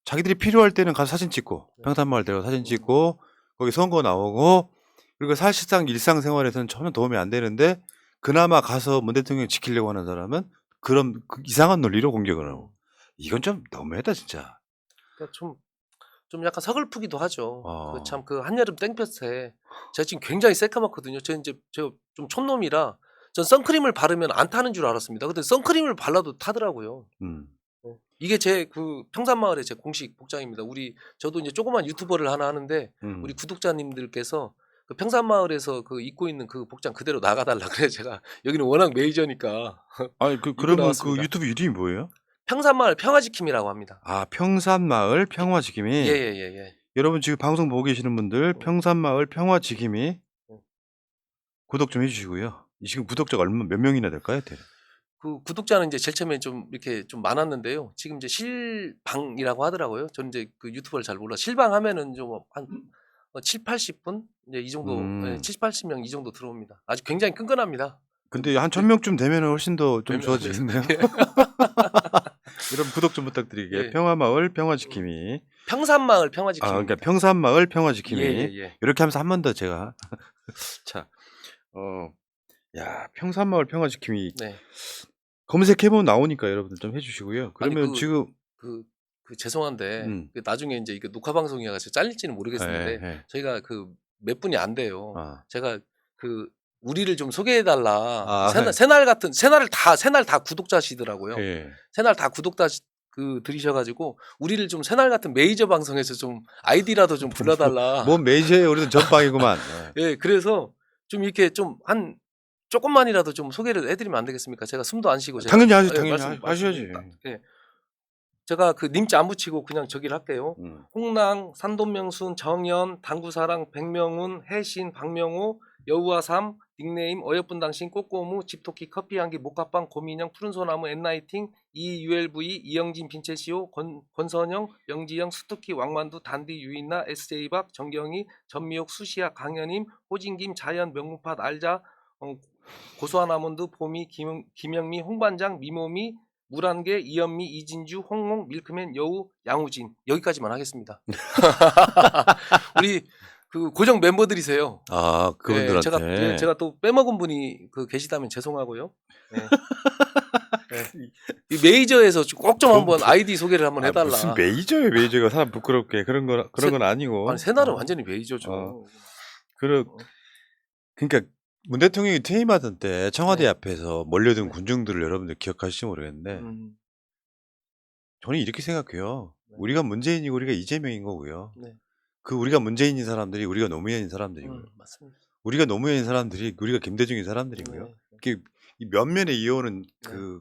자기들이 필요할 때는 가서 사진 찍고 네. 평산마을 데려가서 사진 찍고 거기 선거 나오고 그리고 사실상 일상생활에서는 전혀 도움이 안 되는데 그나마 가서 문 대통령 지키려고 하는 사람은 그런 그 이상한 논리로 공격을 하고 이건 좀 너무했다 진짜. 그러니까 좀 약간 서글프기도 하죠. 어. 참 한여름 땡볕에 제가 지금 굉장히 새까맣거든요. 제가 좀 촌놈이라 전 선크림을 바르면 안 타는 줄 알았습니다. 근데 선크림을 발라도 타더라고요. 음. 이게 제 평산마을의 제 공식 복장입니다. 저도 이제 조그만 유튜버를 하나 하는데 우리 구독자님들께서 그 평산마을에서 입고 있는 그 복장 그대로 나가 달라 그래 제가 여기는 워낙 메이저니까 아니 입고 그러면 그 나왔습니다. 유튜브 이름이 뭐예요? 평산마을 평화지킴이라고 합니다. 아 평산마을 평화지킴이. 예예예예. 여러분 지금 방송 보고 계시는 분들 평산마을 평화지킴이 구독 좀 해주시고요. 지금 구독자가 몇 명이나 될까요? 그 구독자는 이제 제일 처음에 좀 이렇게 좀 많았는데요. 지금 이제 실방이라고 하더라고요. 저는 이제 그 유튜버를 잘 몰라. 실방하면은 좀 한 7-80분 이제 이 정도, 예, 70-80명 이 정도 들어옵니다. 아주 굉장히 끈끈합니다. 근데 한 1000명쯤 되면 훨씬 더 좀 몇 명 안 좋아지겠네요. 예. 여러분 구독 좀 부탁드릴게요. 예. 평화마을 평화지킴이. 평산마을 아, 평화지킴이. 그러니까 평산마을 평화지킴이. 예. 이렇게 하면서 한 번 더 제가 자, 야, 평산마을 평화지킴이 네. 검색해보면 나오니까 여러분들 좀 해주시고요. 아니 그러면 지금 그 죄송한데 그 나중에 이제 이거 녹화 방송이어서 잘릴지는 모르겠는데 예. 저희가 그 몇 분이 안 돼요. 아. 제가 그 우리를 좀 소개해 달라. 아, 새날 다 구독자시더라고요. 예. 새날 다 구독자 들이셔가지고 우리를 좀 새날 같은 메이저 방송에서 좀 아이디라도 좀 불러달라. 뭔 메이저예요? 우리도 전방이구만. 예, 그래서 좀 이렇게 좀 한 조금만이라도 좀 소개를 해드리면 안 되겠습니까? 제가 숨도 안 쉬고 제가 당연히 하죠, 예, 당연히 하셔야지. 예. 제가 그 님자 안 붙이고 그냥 저기를 할게요. 홍랑, 산돈명순, 정연, 당구사랑, 백명훈, 해신, 박명호, 여우아삼, 닉네임, 어여쁜 당신, 꼬꼬무, 집토끼, 커피향기, 모카빵, 고민형, 푸른소나무, 엔라이팅, 이ULV, 이영진, 빈체시오, 권선영, 영지영, 수투키, 왕만두, 단디, 유인나, SJ박, 정경희, 전미옥, 수시아, 강현임, 호진김, 자연, 명문팟, 알자, 고소한 아몬드, 보미, 김영미, 홍반장, 미모미, 물안개, 이현미, 이진주, 홍홍, 밀크맨, 여우, 양우진 여기까지만 하겠습니다. 우리 그 고정 멤버들이세요. 아, 그분들한테. 제가 또 빼먹은 분이 그 계시다면 죄송하고요. 네. 이 메이저에서 꼭 좀 한번 아이디 소개를 한번 해달라. 무슨 메이저예요, 메이저가 사람 부끄럽게 그런 건 아니고. 아니 새날은 완전히 메이저죠. 그러니까 문 대통령이 퇴임하던 때 청와대 앞에서 몰려든 군중들을 여러분들 기억하실지 모르겠는데 저는 이렇게 생각해요. 우리가 문재인이고 우리가 이재명인 거고요. 그 우리가 문재인인 사람들이 우리가 노무현인 사람들이고요. 맞습니다. 우리가 노무현인 사람들이 우리가 김대중인 사람들이고요. 이 면면에 이어오는 그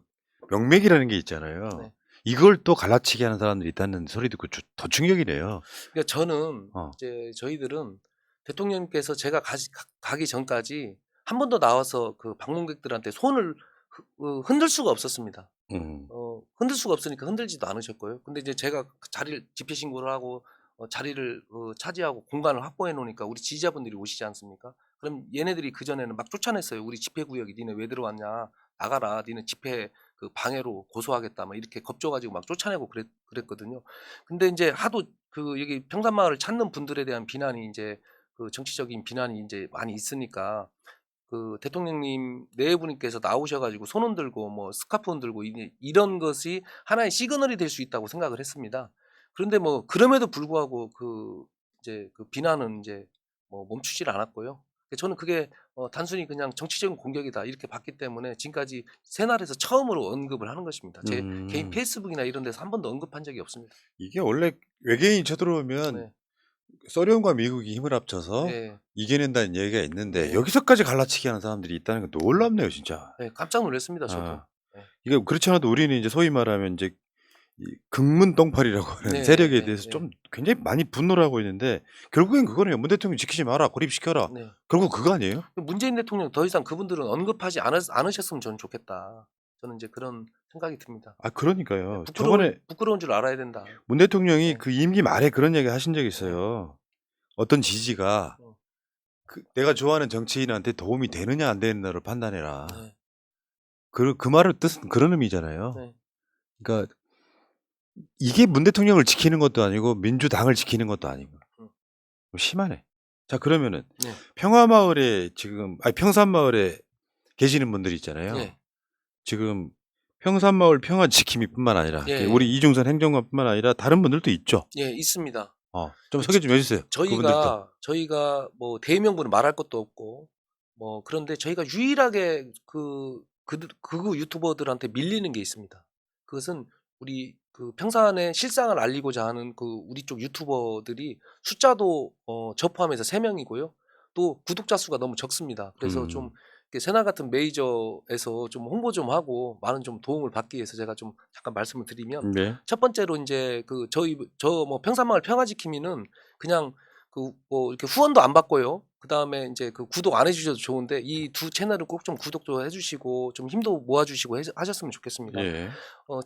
명맥이라는 게 있잖아요. 이걸 또 갈라치게 하는 사람들이 있다는 소리 듣고 더 충격이네요. 그러니까 저는 이제 저희들은 대통령님께서 제가 가기 전까지 한 번도 나와서 그 방문객들한테 손을 흔들 수가 없었습니다. 흔들 수가 없으니까 흔들지도 않으셨고요. 근데 이제 제가 자리를 집회 신고를 하고 자리를 차지하고 공간을 확보해 놓으니까 우리 지지자분들이 오시지 않습니까? 그럼 얘네들이 그 전에는 막 쫓아냈어요. 우리 집회 구역이 니네 왜 들어왔냐? 나가라. 니네 집회 그 방해로 고소하겠다. 막 이렇게 겁줘가지고 막 쫓아내고 그랬거든요. 근데 이제 하도 그 여기 평산마을을 찾는 분들에 대한 비난이 이제 그 정치적인 비난이 이제 많이 있으니까 그 대통령님 네 분께서 나오셔가지고 손 흔들고 뭐 스카프 흔들고 이런 것이 하나의 시그널이 될 수 있다고 생각을 했습니다. 그런데 뭐 그럼에도 불구하고 그 이제 그 비난은 이제 뭐 멈추질 않았고요. 저는 그게 단순히 그냥 정치적인 공격이다 이렇게 봤기 때문에 지금까지 새날에서 처음으로 언급을 하는 것입니다. 제 개인 페이스북이나 이런 데서 한 번도 언급한 적이 없습니다. 이게 원래 외계인이 쳐들어오면 소련과 미국이 힘을 합쳐서 이겨낸다는 얘기가 있는데 여기서까지 갈라치기 하는 사람들이 있다는 건 놀랍네요, 진짜. 네, 깜짝 놀랐습니다, 저도. 이게 그렇지 않아도 우리는 이제 소위 말하면 이제 이 극문똥팔이라고 하는 세력에 대해서 좀 굉장히 많이 분노를 하고 있는데 결국엔 그거네요. 문 대통령 지키지 마라, 고립시켜라. 결국 그거 아니에요? 문재인 대통령 더 이상 그분들은 언급하지 않으셨으면 저는 좋겠다. 저는 이제 그런 생각이 듭니다. 아, 그러니까요. 부끄러운 줄 알아야 된다. 문 대통령이 그 임기 말에 그런 얘기 하신 적이 있어요. 어떤 지지가 내가 좋아하는 정치인한테 도움이 되느냐 안 되느냐를 판단해라. 그 말의 뜻은 그런 의미잖아요. 그러니까 이게 문 대통령을 지키는 것도 아니고 민주당을 지키는 것도 아니고 심하네. 자, 그러면은 평화마을에 지금 평산마을에 계시는 분들이 있잖아요. 지금 평산마을 평화지킴이뿐만 아니라 우리 이중선 행정관뿐만 아니라 다른 분들도 있죠. 예, 있습니다. 좀 소개 좀 해주세요. 저희가 뭐 대의명분을 말할 것도 없고 뭐 그런데 저희가 유일하게 그 유튜버들한테 밀리는 게 있습니다. 그것은 우리 그 평산의 실상을 알리고자 하는 그 우리 쪽 유튜버들이 숫자도 저 포함해서 3명이고요. 또 구독자 수가 너무 적습니다. 그래서 좀 이렇게 새날 같은 메이저에서 좀 홍보 좀 하고 많은 좀 도움을 받기 위해서 제가 좀 잠깐 말씀을 드리면 네. 첫 번째로 인제 그 저 뭐 평산마을 평화지킴이는 그냥 그 뭐 이렇게 후원도 안 받고요. 그다음에 인제 그 구독 안 해 주셔도 좋은데 이 두 채널을 꼭 좀 구독도 해 주시고 좀 힘도 모아 주시고 하셨으면 좋겠습니다. 예.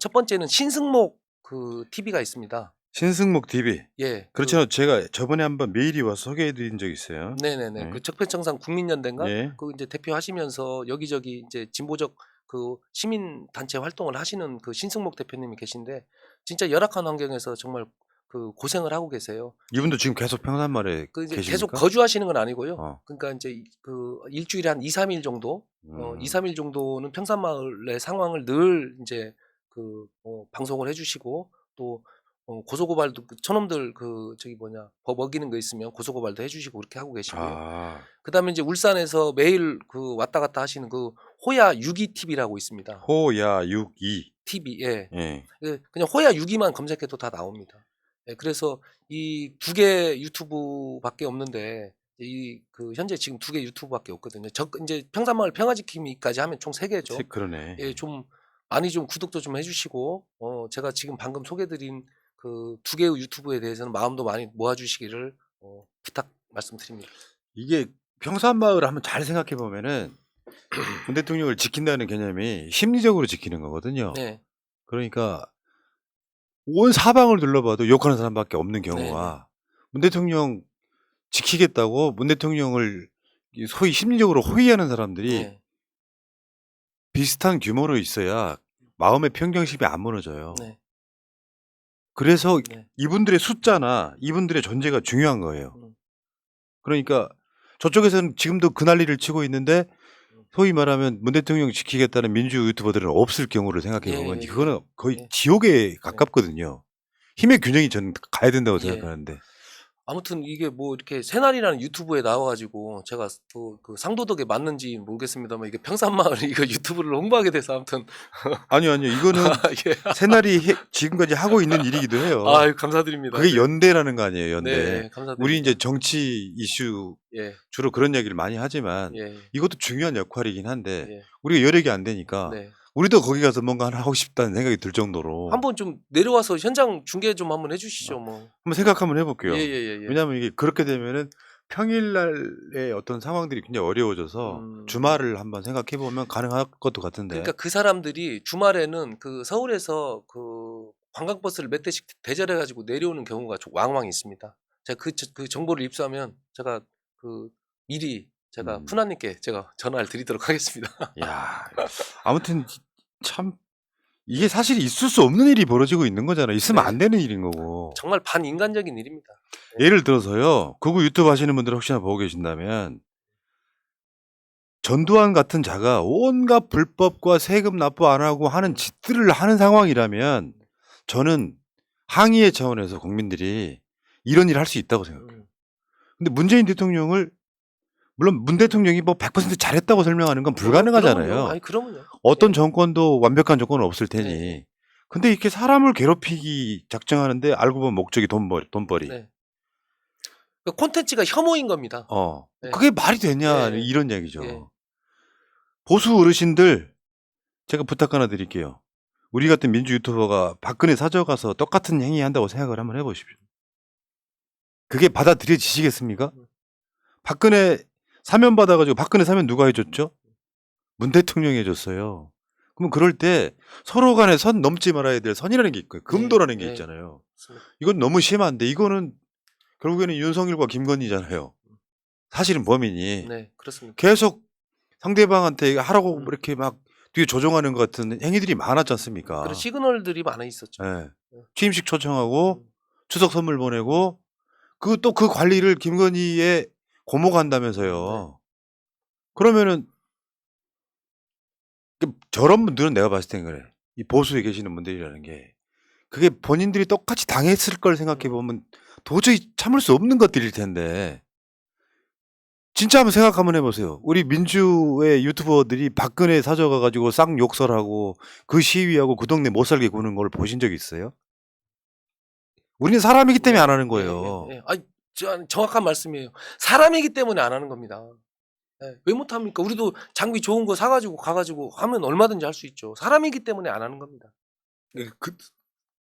첫 번째는 신승목 그 TV가 있습니다. 신승목 TV. 예. 그렇죠. 제가 저번에 한번 메일이 와서 소개해 드린 적이 있어요. 네네네. 네. 그 적폐청산 국민연대인가? 예. 그 인제 대표하시면서 여기저기 인제 진보적 그 시민 단체 활동을 하시는 그 신승목 대표님이 계신데 진짜 열악한 환경에서 정말 그 고생을 하고 계세요. 이분도 지금 계속 평산마을에 그 이제 계속 계십니까? 거주하시는 건 아니고요. 어. 그러니까 인제 그 일주일에 한 2-3일 정도 2-3일 정도는 평산마을의 상황을 늘 인제 그 방송을 해 주시고 또 고소고발도 그 저놈들 그 저기 뭐냐 법 어기는 거 있으면 고소고발도 해 주시고 그렇게 하고 계시고요. 아. 그다음에 인제 울산에서 매일 그 왔다 갔다 하시는 그 호야 62 TV라고 있습니다. 호야 62. TV 예. 예. 그냥 호야 62만 검색해도 다 나옵니다. 예 그래서 이 2개 유튜브밖에 없는데 이 그 현재 지금 2개 유튜브밖에 없거든요. 인제 평산마을 평화지킴이까지 하면 총 3개죠. 그러네. 예 좀 많이 좀 구독도 좀 해 주시고 제가 지금 방금 소개해 드린 그 2개의 유튜브에 대해서는 마음도 많이 모아 주시기를 부탁 말씀드립니다. 이게 평산마을을 한번 잘 생각해 보면은 문 대통령을 지킨다는 개념이 심리적으로 지키는 거거든요. 네. 그러니까 온 사방을 둘러봐도 욕하는 사람밖에 없는 네네. 경우가 문 대통령 지키겠다고 문 대통령을 소위 심리적으로 호위하는 사람들이 네. 비슷한 규모로 있어야 마음의 평정심이 안 무너져요. 네. 그래서 네. 이분들의 숫자나 이분들의 존재가 중요한 거예요. 음. 그러니까 저쪽에서는 지금도 그 난리를 치고 있는데 음. 소위 말하면 문 대통령 지키겠다는 민주 유튜버들은 없을 경우를 생각해 예 보면 예 그거는 거의 예. 지옥에 가깝거든요. 힘의 균형이 저는 가야 된다고 예. 생각하는데. 아무튼 이게 뭐 이렇게 새날이라는 유튜브에 나와 가지고 제가 또 그 상도덕에 맞는지 모르겠습니다만 이게 평산마을 이거 유튜브를 홍보하게 돼서 아무튼 아니요. 이거는 예. 새날이 지금까지 하고 있는 일이기도 해요. 아유 감사드립니다. 그게 네. 연대라는 거 아니에요, 연대. 네. 감사드립니다. 우리 이제 정치 이슈 예. 주로 그런 얘기를 많이 하지만 예. 이것도 중요한 역할이긴 한데 예. 우리가 여력이 안 되니까 네. 우리도 거기 가서 뭔가 하나 하고 싶다는 생각이 들 정도로 한번 좀 내려와서 현장 중계 좀 한번 해 주시죠 뭐. 한번 생각 한번 해볼게요. 예예예예. 왜냐하면 이게 그렇게 되면은 평일날의 어떤 상황들이 굉장히 어려워져서 주말을 한번 생각해 보면 가능할 것도 같은데. 그러니까 그 사람들이 주말에는 그 서울에서 그 관광버스를 몇 대씩 대절해 가지고 내려오는 경우가 왕왕 있습니다. 제가 그 정보를 입수하면 제가 그 미리 제가 푸나님께 제가 전화를 드리도록 하겠습니다. 야, 아무튼 참 이게 사실 있을 수 없는 일이 벌어지고 있는 거잖아요. 있으면 네. 안 되는 일인 거고. 정말 반인간적인 일입니다. 예를 들어서요. 극우 유튜브 하시는 분들 혹시나 보고 계신다면 전두환 같은 자가 온갖 불법과 세금 납부 안 하고 하는 짓들을 하는 상황이라면 저는 항의의 차원에서 국민들이 이런 일을 할 수 있다고 생각해요. 근데 문재인 대통령을 물론 문 대통령이 뭐 100% 잘했다고 설명하는 건 불가능하잖아요. 그러면요. 아니 그러면요. 어떤 정권도 완벽한 정권은 없을 테니. 네. 근데 이렇게 사람을 괴롭히기 작정하는데 알고 보면 목적이 돈벌이. 네. 그 콘텐츠가 혐오인 겁니다. 네. 그게 말이 되냐 네. 이런 얘기죠. 네. 보수 어르신들 제가 부탁 하나 드릴게요. 우리 같은 민주 유튜버가 박근혜 사저가서 똑같은 행위 한다고 생각을 한번 해보십시오. 그게 받아들여지시겠습니까? 박근혜 사면 받아가지고 박근혜 사면 누가 해줬죠? 문 대통령이 해줬어요. 그럼 그럴 때 서로 간에 선 넘지 말아야 될 선이라는 게 있고요. 금도라는 게 네. 있잖아요. 맞습니다. 이건 너무 심한데 이거는 결국에는 윤석열과 김건희잖아요. 사실은 범인이. 네, 그렇습니다. 계속 상대방한테 하라고 이렇게 막 뒤에 조종하는 것 같은 행위들이 많았지 않습니까? 그런 시그널들이 많아 있었죠. 네. 취임식 초청하고 추석 선물 보내고 또 그 관리를 김건희의 고모가 한다면서요. 그러면은 저런 분들은 내가 봤을 땐 그래. 이 보수에 계시는 분들이라는 게 그게 본인들이 똑같이 당했을 걸 생각해 보면 도저히 참을 수 없는 것들일 텐데 진짜 한번 생각 한번 해보세요. 우리 민주의 유튜버들이 박근혜 사저가 가지고 쌍욕설하고 그 시위하고 그 동네 못 살게 구는 걸 보신 적 있어요? 우리는 사람이기 때문에 안 하는 거예요. 아니, 정확한 말씀이에요. 사람이기 때문에 안 하는 겁니다. 예. 왜 못합니까? 우리도 장비 좋은 거 사가지고 가가지고 하면 얼마든지 할 수 있죠. 사람이기 때문에 안 하는 겁니다. 그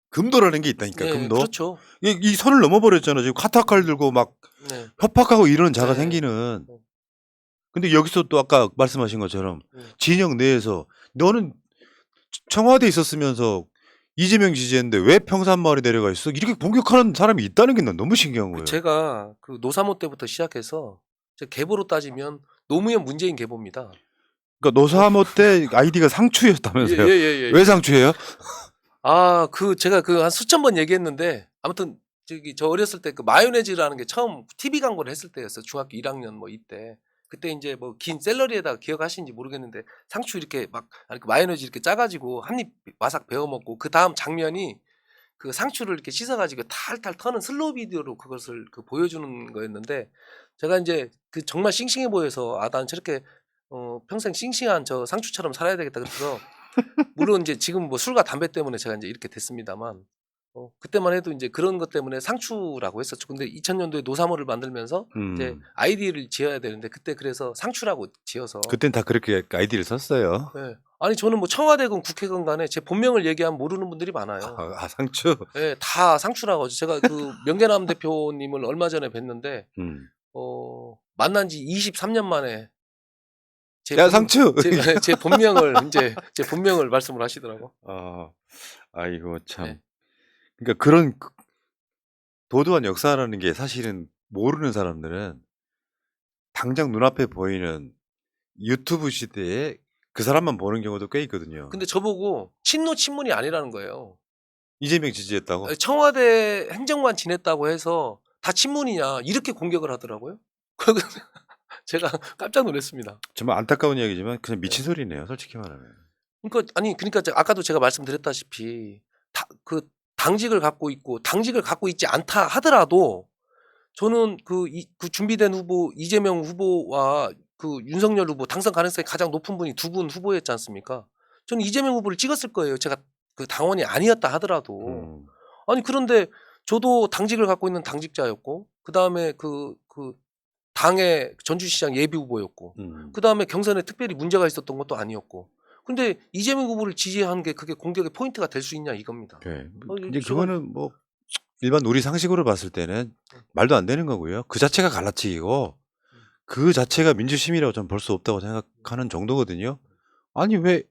금도라는 게 있다니까. 네, 금도. 그렇죠. 이 선을 넘어버렸잖아. 지금 카타칼 들고 막 네, 협박하고 이러는 자가 네. 생기는. 네. 근데 여기서 또 아까 말씀하신 것처럼 네. 진영 내에서 너는 청와대에 있었으면서 이재명 지지했는데 왜 평산마을에 내려가 있어? 이렇게 공격하는 사람이 있다는 게 난 너무 신기한 거예요. 제가 그 노사모 때부터 시작해서 제 계보로 따지면 노무현 문재인 계보입니다. 그러니까 노사모 때 아이디가 상추였다면서요. 왜 상추예요? 제가 그 한 수천 번 얘기했는데 아무튼 저 어렸을 때 그 마요네즈라는 게 처음 TV 광고를 했을 때였어요. 중학교 1학년 뭐 이때. 그때 이제 뭐 긴 샐러리에다가 기억하시는지 모르겠는데 상추 이렇게 막 그 마요네즈 이렇게 짜가지고 한 입 와삭 베어 먹고 그 다음 장면이 그 상추를 이렇게 씻어가지고 탈탈 터는 슬로우 비디오로 그것을 보여주는 거였는데 제가 이제 그 정말 싱싱해 보여서 난 저렇게 평생 싱싱한 저 상추처럼 살아야 되겠다 그래서 물론 이제 지금 뭐 술과 담배 때문에 제가 이제 이렇게 됐습니다만 그때만 해도 이제 그런 것 때문에 상추라고 했었죠. 근데 2000년도에 노사모를 만들면서 이제 아이디를 지어야 되는데 그때 그래서 상추라고 지어서 그땐 다 그렇게 아이디를 썼어요. 네. 아니 저는 뭐 청와대건 국회건 간에 제 본명을 얘기하면 모르는 분들이 많아요. 상추. 네, 다 상추라고. 제가 그 명계남 대표님을 얼마 전에 뵀는데 만난 지 23년 만에 상추. 제 본명을 이제 제 본명을 말씀을 하시더라고. 아이고 참. 네. 그러니까 그런 도도한 역사라는 게 사실은 모르는 사람들은 당장 눈앞에 보이는 유튜브 시대에 그 사람만 보는 경우도 꽤 있거든요. 근데 저보고 친노 친문이 아니라는 거예요. 이재명 지지했다고? 청와대 행정관 지냈다고 해서 다 친문이냐 이렇게 공격을 하더라고요. 제가 깜짝 놀랐습니다. 정말 안타까운 이야기지만 그냥 미친 소리네요. 솔직히 말하면. 그러니까 아까도 제가 말씀드렸다시피 그 당직을 갖고 있고 당직을 갖고 있지 않다 하더라도 저는 그 준비된 후보 이재명 후보와 그 윤석열 후보 당선 가능성이 가장 높은 분이 두 분 후보였지 않습니까? 저는 이재명 후보를 찍었을 거예요. 제가 그 당원이 아니었다 하더라도. 아니 그런데 저도 당직을 갖고 있는 당직자였고 그다음에 그 당의 전주시장 예비 후보였고 그다음에 경선에 특별히 문제가 있었던 것도 아니었고 근데 이재명 후보를 지지한 게 그게 공격의 포인트가 될 수 있냐 이겁니다. 네. 이제 그거는 뭐 일반 우리 상식으로 봤을 때는 말도 안 되는 거고요. 그 자체가 갈라치기고 그 자체가 민주심이라고 저는 볼 수 없다고 생각하는 정도거든요. 아니 왜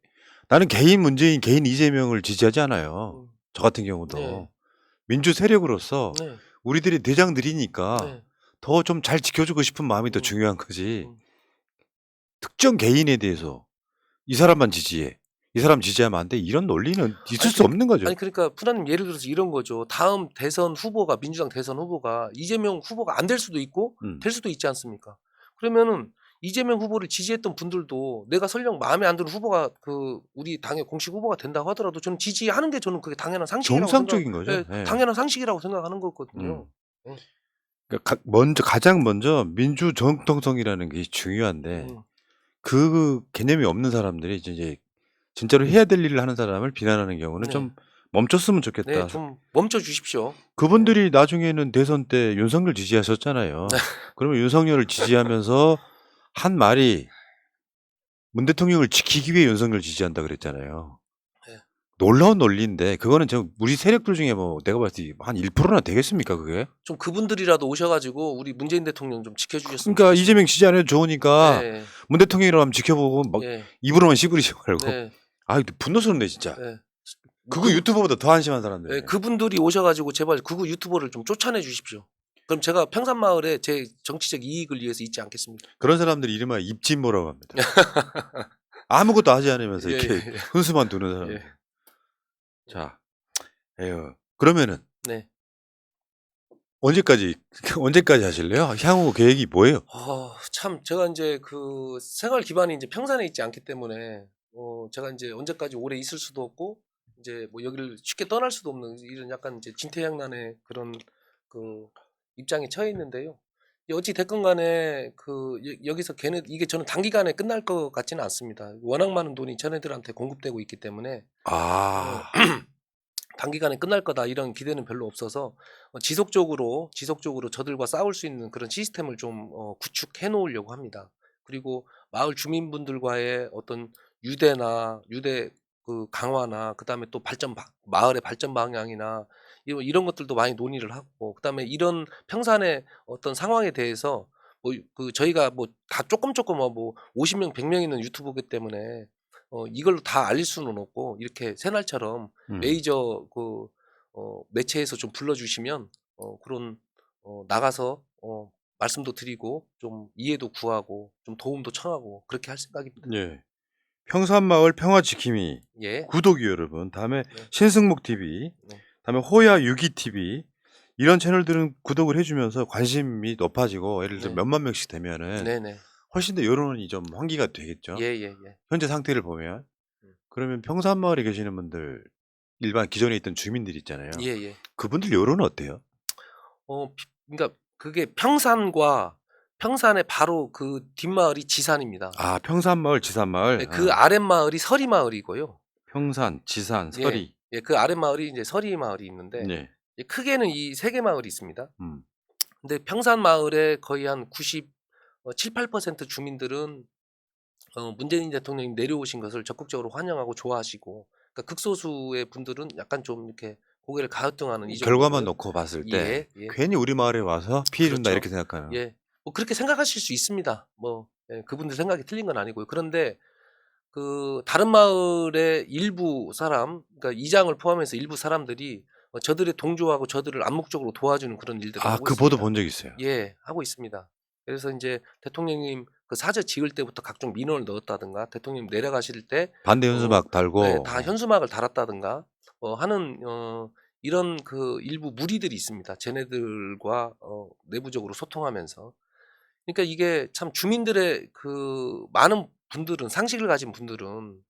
나는 개인 문재인, 개인 이재명을 지지하지 않아요. 저 같은 경우도. 네. 민주 세력으로서 네. 우리들이 대장들이니까 네. 더 좀 잘 지켜주고 싶은 마음이 더 중요한 거지. 특정 개인에 대해서 이 사람만 지지해. 이 사람 지지하면 안 돼. 이런 논리는 있을 수 없는 거죠. 아니 그러니까 푸나님 예를 들어서 이런 거죠. 다음 대선 후보가 민주당 대선 후보가 이재명 후보가 안 될 수도 있고 될 수도 있지 않습니까? 그러면은 이재명 후보를 지지했던 분들도 내가 설령 마음에 안 드는 후보가 그 우리 당의 공식 후보가 된다고 하더라도 저는 지지하는 게 저는 그게 당연한 상식이라고 정상적인 거죠. 네, 네. 당연한 상식이라고 생각하는 거거든요. 그러니까 가장 먼저 민주 정통성이라는 게 중요한데 그 개념이 없는 사람들이 이제 진짜로 해야 될 일을 하는 사람을 비난하는 경우는 좀 멈췄으면 좋겠다. 네, 좀 멈춰 주십시오. 그분들이 나중에는 대선 때 윤석열 지지하셨잖아요. 그러면 윤석열을 지지하면서 한 말이 문 대통령을 지키기 위해 윤석열 지지한다 그랬잖아요. 네. 놀라운 논리인데 그거는 우리 세력들 중에 뭐 내가 봤을 때 한 1%나 되겠습니까 그게? 좀 그분들이라도 오셔가지고 우리 문재인 대통령 좀 지켜주셨으면 그러니까 좋겠습니다. 이재명 지지 안 해도 좋으니까 네. 문 대통령이라고 하면 지켜보고 막 입으로만 씨부리지 말고. 네. 분노스럽네 진짜. 네. 그거 유튜버보다 더 한심한 사람들. 네, 그분들이 오셔가지고 제발 그거 유튜버를 좀 쫓아내 주십시오. 그럼 제가 평산마을에 제 정치적 이익을 위해서 있지 않겠습니다. 그런 사람들 이름은 입진모라고 합니다. 아무것도 하지 않으면서 이렇게 훈수만 두는 사람들. 자, 그러면은 언제까지 하실래요? 향후 계획이 뭐예요? 참 제가 이제 그 생활 기반이 이제 평산에 있지 않기 때문에 제가 이제 언제까지 오래 있을 수도 없고 이제 뭐 여기를 쉽게 떠날 수도 없는 이런 약간 이제 진퇴양난의 그런 그 입장에 처해 있는데요. 어찌 됐건 간에 그 여기서 이게 저는 단기간에 끝날 것 같지는 않습니다. 워낙 많은 돈이 자네들한테 공급되고 있기 때문에 단기간에 끝날 거다 이런 기대는 별로 없어서 지속적으로 저들과 싸울 수 있는 그런 시스템을 좀 구축해 놓으려고 합니다. 그리고 마을 주민분들과의 어떤 유대 그 강화나 그다음에 또 마을의 발전 방향이나 이런 것들도 많이 논의를 하고, 그다음에 이런 평산의 어떤 상황에 대해서 뭐 그 저희가 뭐 다 조금 뭐 50 명, 100명 있는 유튜브이기 때문에 이걸로 다 알릴 수는 없고, 이렇게 새날처럼 음. 메이저 매체에서 좀 불러 주시면 그런 나가서 말씀도 드리고 좀 이해도 구하고 좀 도움도 청하고 그렇게 할 생각입니다. 예. 평산마을 평화지킴이 예. 구독이요 여러분. 다음에 네. 신승목TV, 네. 다음에 호야유기TV 이런 채널들은 구독을 해 주면서 관심이 높아지고 예를 들어 네. 몇만 명씩 되면은 네네. 훨씬 더 여론이 좀 환기가 되겠죠. 예예예. 현재 상태를 보면. 음. 그러면 평산마을에 계시는 분들 일반 기존에 있던 주민들 있잖아요. 예예. 그분들 여론은 어때요? 그러니까 그게 평산의 바로 그 뒷마을이 지산입니다. 아 평산마을, 예, 지산마을. 그 아랫마을이 서리마을이고요. 평산, 지산, 예. 서리. 예, 그 아랫마을이 이제 서리마을이 있는데, 네. 크게는 이 세 개 마을이 있습니다. 음. 근데 평산마을의 거의 한 7-8% 주민들은 문재인 대통령이 내려오신 것을 적극적으로 환영하고 좋아하시고, 그러니까 극소수의 분들은 약간 좀 이렇게 고개를 갸우뚱하는 이 결과만 정도고요. 놓고 봤을 때 예. 예. 괜히 우리 마을에 와서 피해 준다 그렇죠. 이렇게 생각하는. 예. 뭐 그렇게 생각하실 수 있습니다. 그분들 생각이 틀린 건 아니고요. 그런데 그 다른 마을의 일부 사람, 그러니까 이장을 포함해서 일부 사람들이 저들의 동조하고 저들을 암묵적으로 도와주는 그런 일들을 아 하고 그 보도 있습니다. 본 적 있어요. 예. 하고 있습니다. 그래서 인제 대통령님 그 사저 지을 때부터 각종 민원을 넣었다든가, 대통령님 내려가실 때 반대 어 현수막 달고. 예, 다 현수막을 달았다든가 하는 이런 그 일부 무리들이 있습니다. 쟤네들과 내부적으로 소통하면서. 그러니까 이게 참 주민들의 그 많은 분들은, 상식을 가진 분들은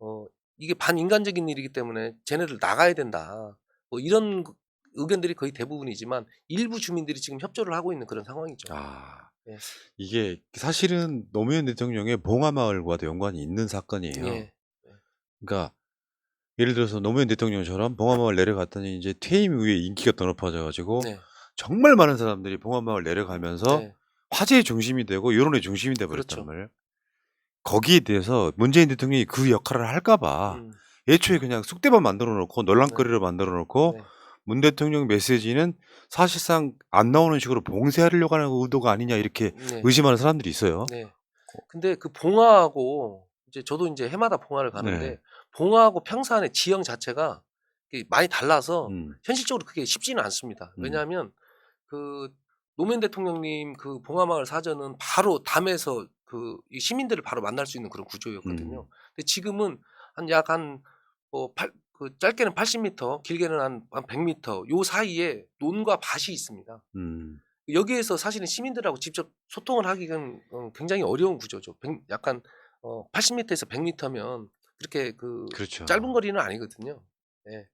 어 이게 반인간적인 일이기 때문에 '쟤네들 나가야 된다.' 뭐 이런 의견들이 거의 대부분이지만, 일부 주민들이 지금 협조를 하고 있는 그런 상황이죠. 아 예. 이게 사실은 노무현 대통령의 봉하마을과도 연관이 있는 사건이에요. 예. 예. 그러니까 예를 들어서 노무현 대통령처럼 봉하마을 내려갔더니 이제 퇴임 이후에 인기가 더 높아져 가지고 네. 정말 많은 사람들이 봉하마을 내려가면서 네. 화제의 중심이 되고 여론의 중심이 돼 버렸단 그렇죠. 말이에요. 거기에 대해서 문재인 대통령이 그 역할을 할까 봐 음. 애초에 그냥 쑥대밭 만들어 놓고 네. 논란거리를 만들어 놓고 네. 문 대통령 메시지는 사실상 안 나오는 식으로 봉쇄하려고 하는 의도가 아니냐 이렇게 네. 의심하는 사람들이 있어요. 네. 근데 그 봉화하고 이제 저도 인제 해마다 봉화를 네. 가는데, 봉화하고 평산의 지형 자체가 이게 많이 달라서 음. 현실적으로 그게 쉽지는 않습니다. 음. 왜냐하면 그 노무현 대통령님 그 봉화마을 사저는 바로 담에서 이 시민들을 바로 만날 수 있는 그런 구조였거든요. 근데 지금은 짧게는 80 미터, 길게는 한 100 미터 요 사이에 논과 밭이 있습니다. 음. 여기에서 사실은 시민들하고 직접 소통을 하기는 굉장히 어려운 구조죠. 80 미터에서 100 미터면 그렇게 그렇죠. 짧은 거리는 아니거든요. 예.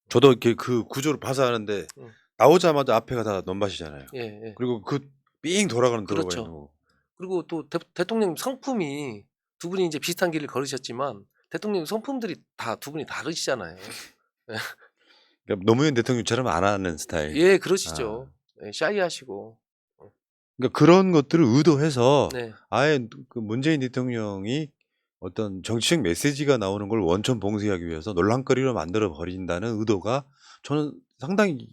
저도 이렇게 그 구조를 봐서 아는데 음. 나오자마자 앞에가 다 논밭이잖아요. 예예. 그리고 그 삥 돌아가는 도로가 있는 그렇죠. 거고. 그리고 또 대통령 성품이, 두 분이 이제 비슷한 길을 걸으셨지만 대통령 성품들이 다 두 분이 다르시잖아요. 예. 그러니까 노무현 대통령처럼 안 하는 스타일. 예, 아. 그러시죠. 예, 샤이하시고. 그러니까 그런 것들을 의도해서 네. 아예 그 문재인 대통령이 어떤 정치적 메시지가 나오는 걸 원천 봉쇄하기 위해서 논란거리로 만들어 버린다는 의도가 저는 상당히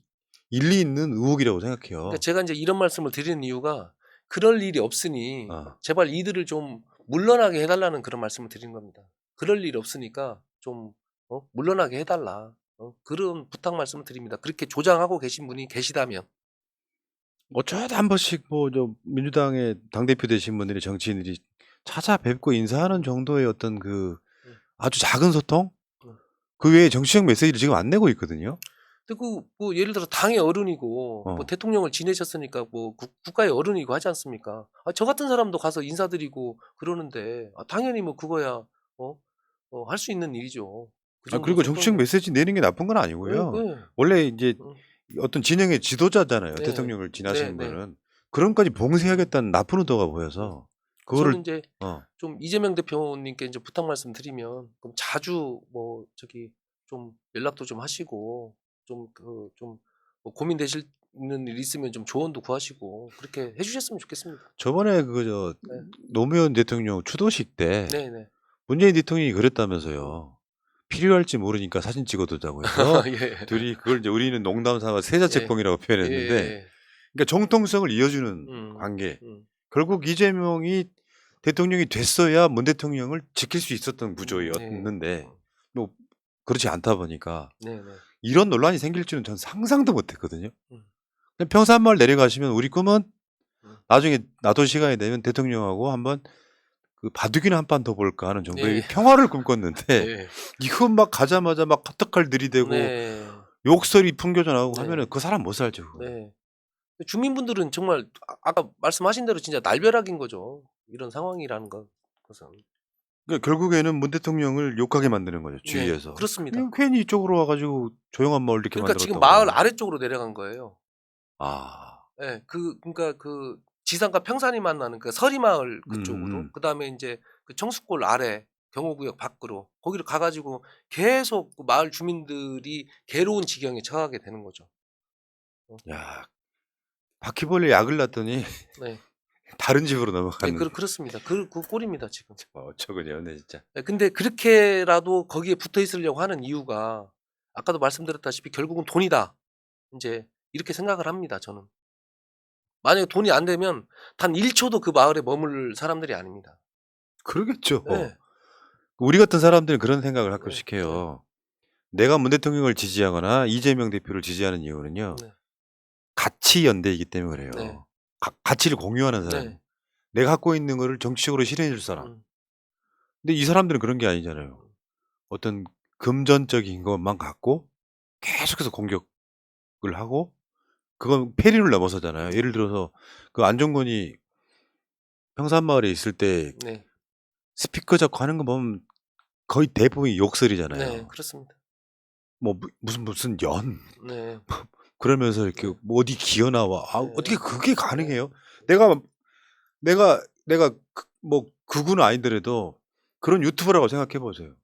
일리 있는 의혹이라고 그러니까 생각해요. 제가 인제 이런 말씀을 드리는 이유가, 그럴 일이 없으니 어. 제발 이들을 좀 물러나게 해 달라는 그런 말씀을 드리는 겁니다. 그럴 일이 없으니까 좀 물러나게 해 달라. 그런 부탁 말씀을 드립니다. 그렇게 조장하고 계신 분이 계시다면. 어쩌다 한 번씩 뭐 저 민주당의 당대표 되신 분들이 정치인들이 찾아뵙고 인사하는 정도의 어떤 그 음. 아주 작은 소통? 음. 그 외에 정치적 메시지를 지금 안 내고 있거든요. 근데 뭐 예를 들어서 당의 어른이고 뭐 어. 대통령을 지내셨으니까 뭐 국가의 어른이고 하지 않습니까? 저 같은 사람도 가서 인사드리고 그러는데, 당연히 뭐 그거야 할 수 있는 일이죠. 그 아 정도 그리고 정치적 소통이면. 메시지 내는 게 나쁜 건 예, 아니고요. 예. 원래 인제 음. 어떤 진영의 지도자잖아요, 네. 대통령을 지나신 네네. 분은. 그런 것까지 봉쇄하겠다는 나쁜 의도가 보여서 그거를 저는 인제 어 좀 이재명 대표님께 인제 부탁 말씀드리면, 그럼 자주 좀 연락도 좀 하시고 좀 뭐 고민되실 있는 일 있으면 좀 조언도 구하시고 그렇게 해주셨으면 좋겠습니다. 저번에 그 네. 노무현 대통령 추도식 때 네네. 문재인 대통령이 그랬다면서요. 필요할지 모르니까 사진 찍어두자고 해서 예. 둘이 그걸 이제 우리는 농담 삼아 예. 세자책봉이라고 예. 표현했는데, 예. 그러니까 정통성을 이어주는 음. 관계. 음. 결국 이재명이 대통령이 됐어야 문 대통령을 지킬 수 있었던 네. 구조였는데 뭐 그렇지 않다 보니까 네네. 이런 논란이 생길 줄은 전 상상도 못했거든요. 음. 그냥 평산마을 내려가시면 우리 꿈은 음. 나중에 나도 시간이 되면 대통령하고 한번 그 바둑이나 한 판 더 볼까 하는 정도의 네. 평화를 꿈꿨는데 네. 이거 막 가자마자 막 카트칼 들이대고 네. 욕설이 풍겨져 나오고 네. 하면은 그 사람 못 살죠. 그거는. 네. 주민분들은 정말 아까 말씀하신 대로 진짜 날벼락인 거죠. 이런 상황이라는 것은. 그러니까 결국에는 문 대통령을 욕하게 만드는 거죠. 네. 주위에서. 그렇습니다. 괜히 이쪽으로 와가지고 조용한 마을 이렇게 그러니까 지금 만들었다고. 마을 아래쪽으로 내려간 거예요. 아. 예. 그러니까 그 지상과 평산이 만나는 그 서리마을 그쪽으로 그다음에 인제 그 청수골 아래 경호구역 밖으로 거기로 가 가지고 계속 그 마을 주민들이 괴로운 지경에 처하게 되는 거죠. 야, 바퀴벌레 약을 놨더니 네. 다른 집으로 네. 넘어갔는데. 그렇습니다. 그 꼴입니다 지금. 어처구니없네 진짜. 예 근데 그렇게라도 거기에 붙어 있으려고 하는 이유가 아까도 말씀드렸다시피 결국은 돈이다. 인제 이렇게 생각을 합니다 저는. 만약에 돈이 안 되면 단 1 초도 그 마을에 머물 사람들이 아닙니다. 그러겠죠. 예. 우리 같은 사람들은 그런 생각을 네. 가끔씩 해요. 내가 문 대통령을 지지하거나 이재명 대표를 지지하는 이유는요. 네. 가치 연대이기 때문에 그래요. 네. 가치를 공유하는 사람. 네. 내가 갖고 있는 거를 정치적으로 실현해 줄 사람. 음. 근데 이 사람들은 그런 게 아니잖아요. 어떤 금전적인 것만 갖고 계속해서 공격을 하고 그건 페리를 넘어서잖아요. 예를 들어서 그 안종건이 평산마을에 있을 때 네. 스피커 잡고 하는 거 보면 거의 대부분이 욕설이잖아요. 네. 그렇습니다. 뭐 무슨 연 네. 그러면서 이렇게 네. 뭐 어디 기어 나와. 아, 네. 어떻게 그게 가능해요? 네. 내가 뭐 극우는 아니더라도 그런 유튜버라고 생각해 보세요.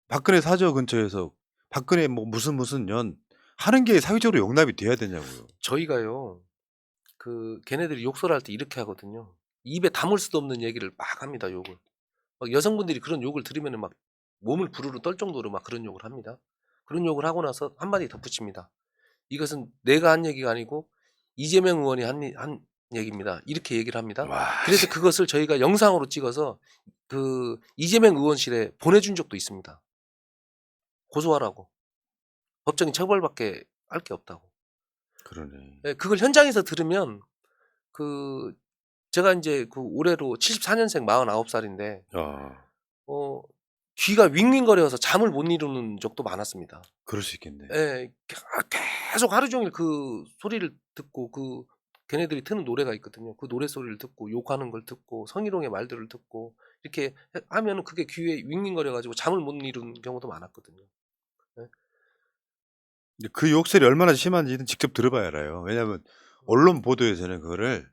박근혜 사저 근처에서 박근혜 뭐 무슨 연 하는 게 사회적으로 용납이 돼야 되냐고요. 저희가요. 그 걔네들이 욕설할 때 이렇게 하거든요. 입에 담을 수도 없는 얘기를 막 합니다, 욕을. 막 여성분들이 그런 욕을 들으면은 막 몸을 부르르 떨 정도로 막 그런 욕을 합니다. 그런 욕을 하고 나서 한마디 덧붙입니다. "이것은 내가 한 얘기가 아니고 이재명 의원이 한 얘기입니다." 이렇게 얘기를 합니다. 와. 그래서 그것을 저희가 영상으로 찍어서 그 이재명 의원실에 보내준 적도 있습니다. 고소하라고. 법적인 처벌밖에 할 게 없다고. 그러네. 예 그걸 현장에서 들으면 그 제가 인제 그 올해로 74 년생 49 살인데 아, 어 귀가 윙윙거려서 잠을 못 이루는 적도 많았습니다. 그럴 수 있겠네. 예. 계속 하루 종일 그 소리를 듣고 그 걔네들이 트는 노래가 있거든요. 그 노랫소리를 듣고 욕하는 걸 듣고 성희롱의 말들을 듣고 이렇게 하면은 그게 귀에 윙윙거려 가지고 잠을 못 이루는 경우도 많았거든요. 예. 근데 그 욕설이 얼마나 심한지는 직접 들어봐야 알아요. 왜냐하면 언론 보도에서는 그거를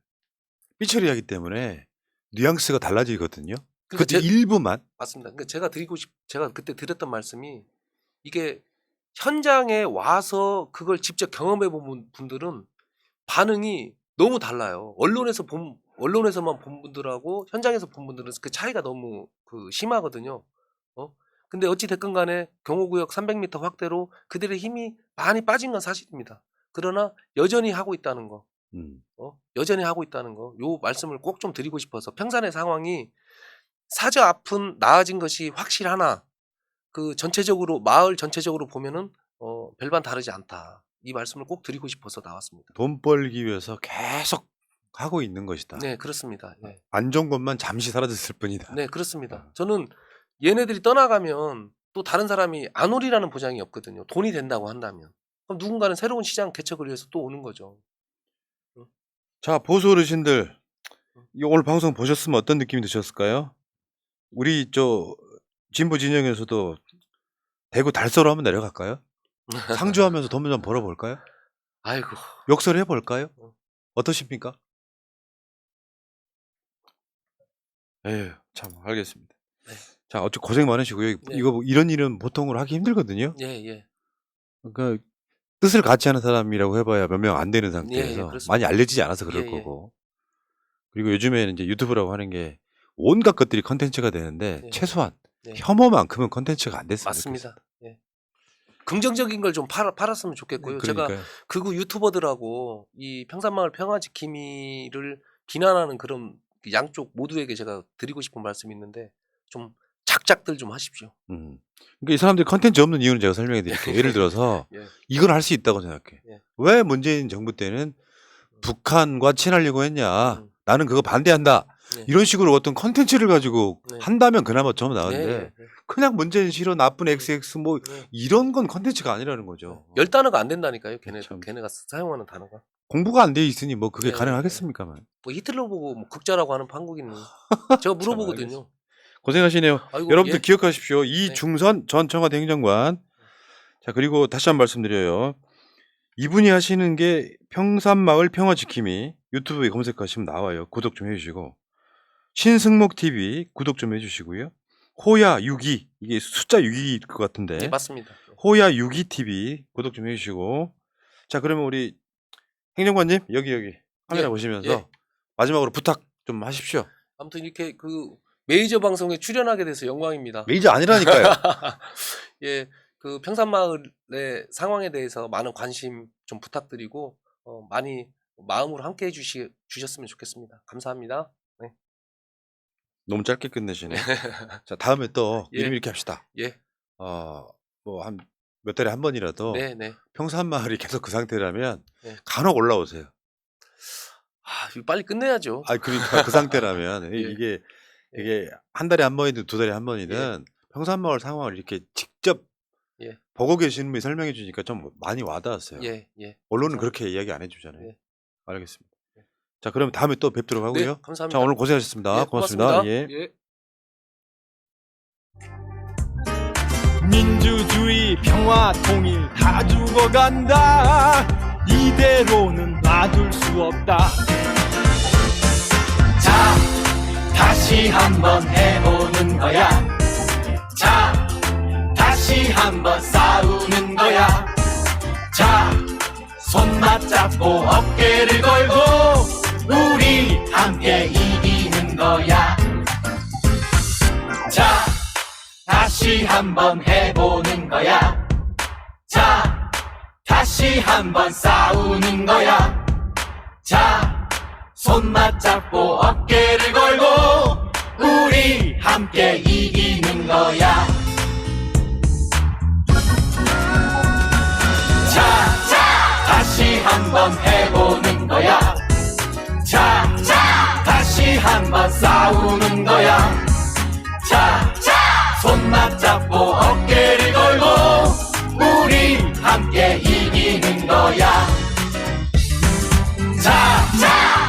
삐처리하기 때문에 뉘앙스가 달라지거든요. 그러니까 그것도 일부만. 맞습니다. 그러니까 제가 그때 드렸던 말씀이 이게 현장에 와서 그걸 직접 경험해 본 분들은 반응이 너무 달라요. 언론에서만 본 분들하고 현장에서 본 분들은 그 차이가 너무 그 심하거든요. 어? 근데 어찌 됐건 간에 경호구역 300m 확대로 그들의 힘이 많이 빠진 건 사실입니다. 그러나 여전히 하고 있다는 거. 여전히 하고 있다는 거. 요 말씀을 꼭 좀 드리고 싶어서 평산의 상황이 사저 앞은 나아진 것이 확실하나 그 전체적으로 마을 전체적으로 보면은 별반 다르지 않다. 이 말씀을 꼭 드리고 싶어서 나왔습니다. 돈 벌기 위해서 계속 하고 있는 것이다. 네, 그렇습니다. 네. 안 좋은 것만 잠시 사라졌을 뿐이다. 네, 그렇습니다. 저는 얘네들이 떠나가면 또 다른 사람이 안 오리라는 보장이 없거든요. 돈이 된다고 한다면. 그럼 누군가는 새로운 시장 개척을 위해서 또 오는 거죠. 자, 보수 어르신들, 이 오늘 방송 보셨으면 어떤 느낌이 드셨을까요? 우리 진보 진영에서도 대구 달서로 한번 내려갈까요? 상주하면서 돈 좀 벌어볼까요? 아이고. 욕설 해볼까요? 어떠십니까? 에휴, 참 알겠습니다. 네. 자, 어째 고생 많으시고요. 네. 이거 이런 일은 보통으로 하기 힘들거든요. 예, 예. 그러니까 뜻을 같이 하는 사람이라고 해봐야 몇 명 안 되는 예, 상태에서 그렇습니다. 많이 알려지지 않아서 그럴 예, 예. 거고. 그리고 요즘에는 이제 유튜브라고 하는 게 온갖 것들이 컨텐츠가 되는데 예. 최소한 예. 혐오만큼은 컨텐츠가 안 됐으면 맞습니다. 예. 긍정적인 걸 좀 팔았으면 좋겠고요. 제가 그러니까요. 극우 유튜버들하고 이 평산마을 평화지킴이를 비난하는 그런 양쪽 모두에게 제가 드리고 싶은 말씀이 있는데 좀 작작들 좀 하십시오. 그러니까 이 사람들이 컨텐츠 없는 이유는 제가 설명해 드릴게요. 예를 들어서 예. 이걸 할 수 있다고 생각해. 예. 왜 문재인 정부 때는 북한과 친하려고 했냐. 나는 그거 반대한다. 네. 이런 식으로 어떤 컨텐츠를 가지고 네. 한다면 그나마 좀 나은데 네, 네. 그냥 문재인 싫어 나쁜 XX 뭐 네. 이런 건 컨텐츠가 아니라는 거죠. 10단어가 안 된다니까요. 참. 걔네가 사용하는 단어가. 공부가 안 돼 있으니 뭐 그게 네. 가능하겠습니까만. 뭐 히틀러 보고 뭐 극자라고 하는 한국인은 제가 물어보거든요. 고생하시네요. 아이고, 여러분들 예. 기억하십시오. 이중선 전 청와대 행정관. 자, 그리고 다시 한 번 말씀드려요. 이분이 하시는 게 평산마을 평화지킴이 유튜브에 검색하시면 나와요. 구독 좀 해주시고 신승목TV 구독 좀 해주시고요. 호야62 이게 숫자 6일 것 같은데 네, 맞습니다. 호야62TV 구독 좀 해주시고 자 그러면 우리 행정관님 여기 카메라 예, 보시면서 예. 마지막으로 부탁 좀 하십시오. 아무튼 이렇게 그 메이저 방송에 출연하게 돼서 영광입니다. 메이저 아니라니까요. 예, 그 평산마을의 상황에 대해서 많은 관심 좀 부탁드리고 많이 마음으로 함께해 주셨으면 좋겠습니다. 감사합니다. 네. 너무 짧게 끝내시네. 자 다음에 또 예. 이름 이렇게 합시다. 예, 뭐 한 몇 달에 한 번이라도 네, 네. 평산마을이 계속 그 상태라면 네. 간혹 올라오세요. 아, 이거 빨리 끝내야죠. 아 그러니까 그 상태라면 예. 이게 한 달에 한 번이든 두 달에 한 번이든 평산마을 상황을 이렇게 직접 예. 보고 계시는 분이 설명해 주니까 좀 많이 와닿았어요. 예, 예. 언론은 감사합니다. 그렇게 이야기 안 해주잖아요. 예. 알겠습니다. 자 그럼 다음에 또 뵙도록 하고요. 네, 감사합니다. 자 오늘 고생하셨습니다. 예, 고맙습니다. 고맙습니다. 예. 예. 민주주의 평화 통일 다 죽어간다 이대로는 놔둘 수 없다 자, 다시 한번 해보는 거야. 자, 다시 한번 싸우는 거야. 자, 손 맞잡고 어깨를 걸고 우리 함께 이기는 거야. 자, 다시 한번 해보는 거야. 자, 다시 한번 싸우는 거야. 자, 손 맞잡고 어깨를 걸고 우리 함께 이기는 거야. 자, 다시 한번 해보는 거야. 자, 다시 한번 싸우는 거야. 자, 손 맞잡고 어깨를 걸고 우리 함께 이기는 거야. 자,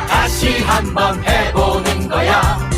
다시 한번 해보는 거야.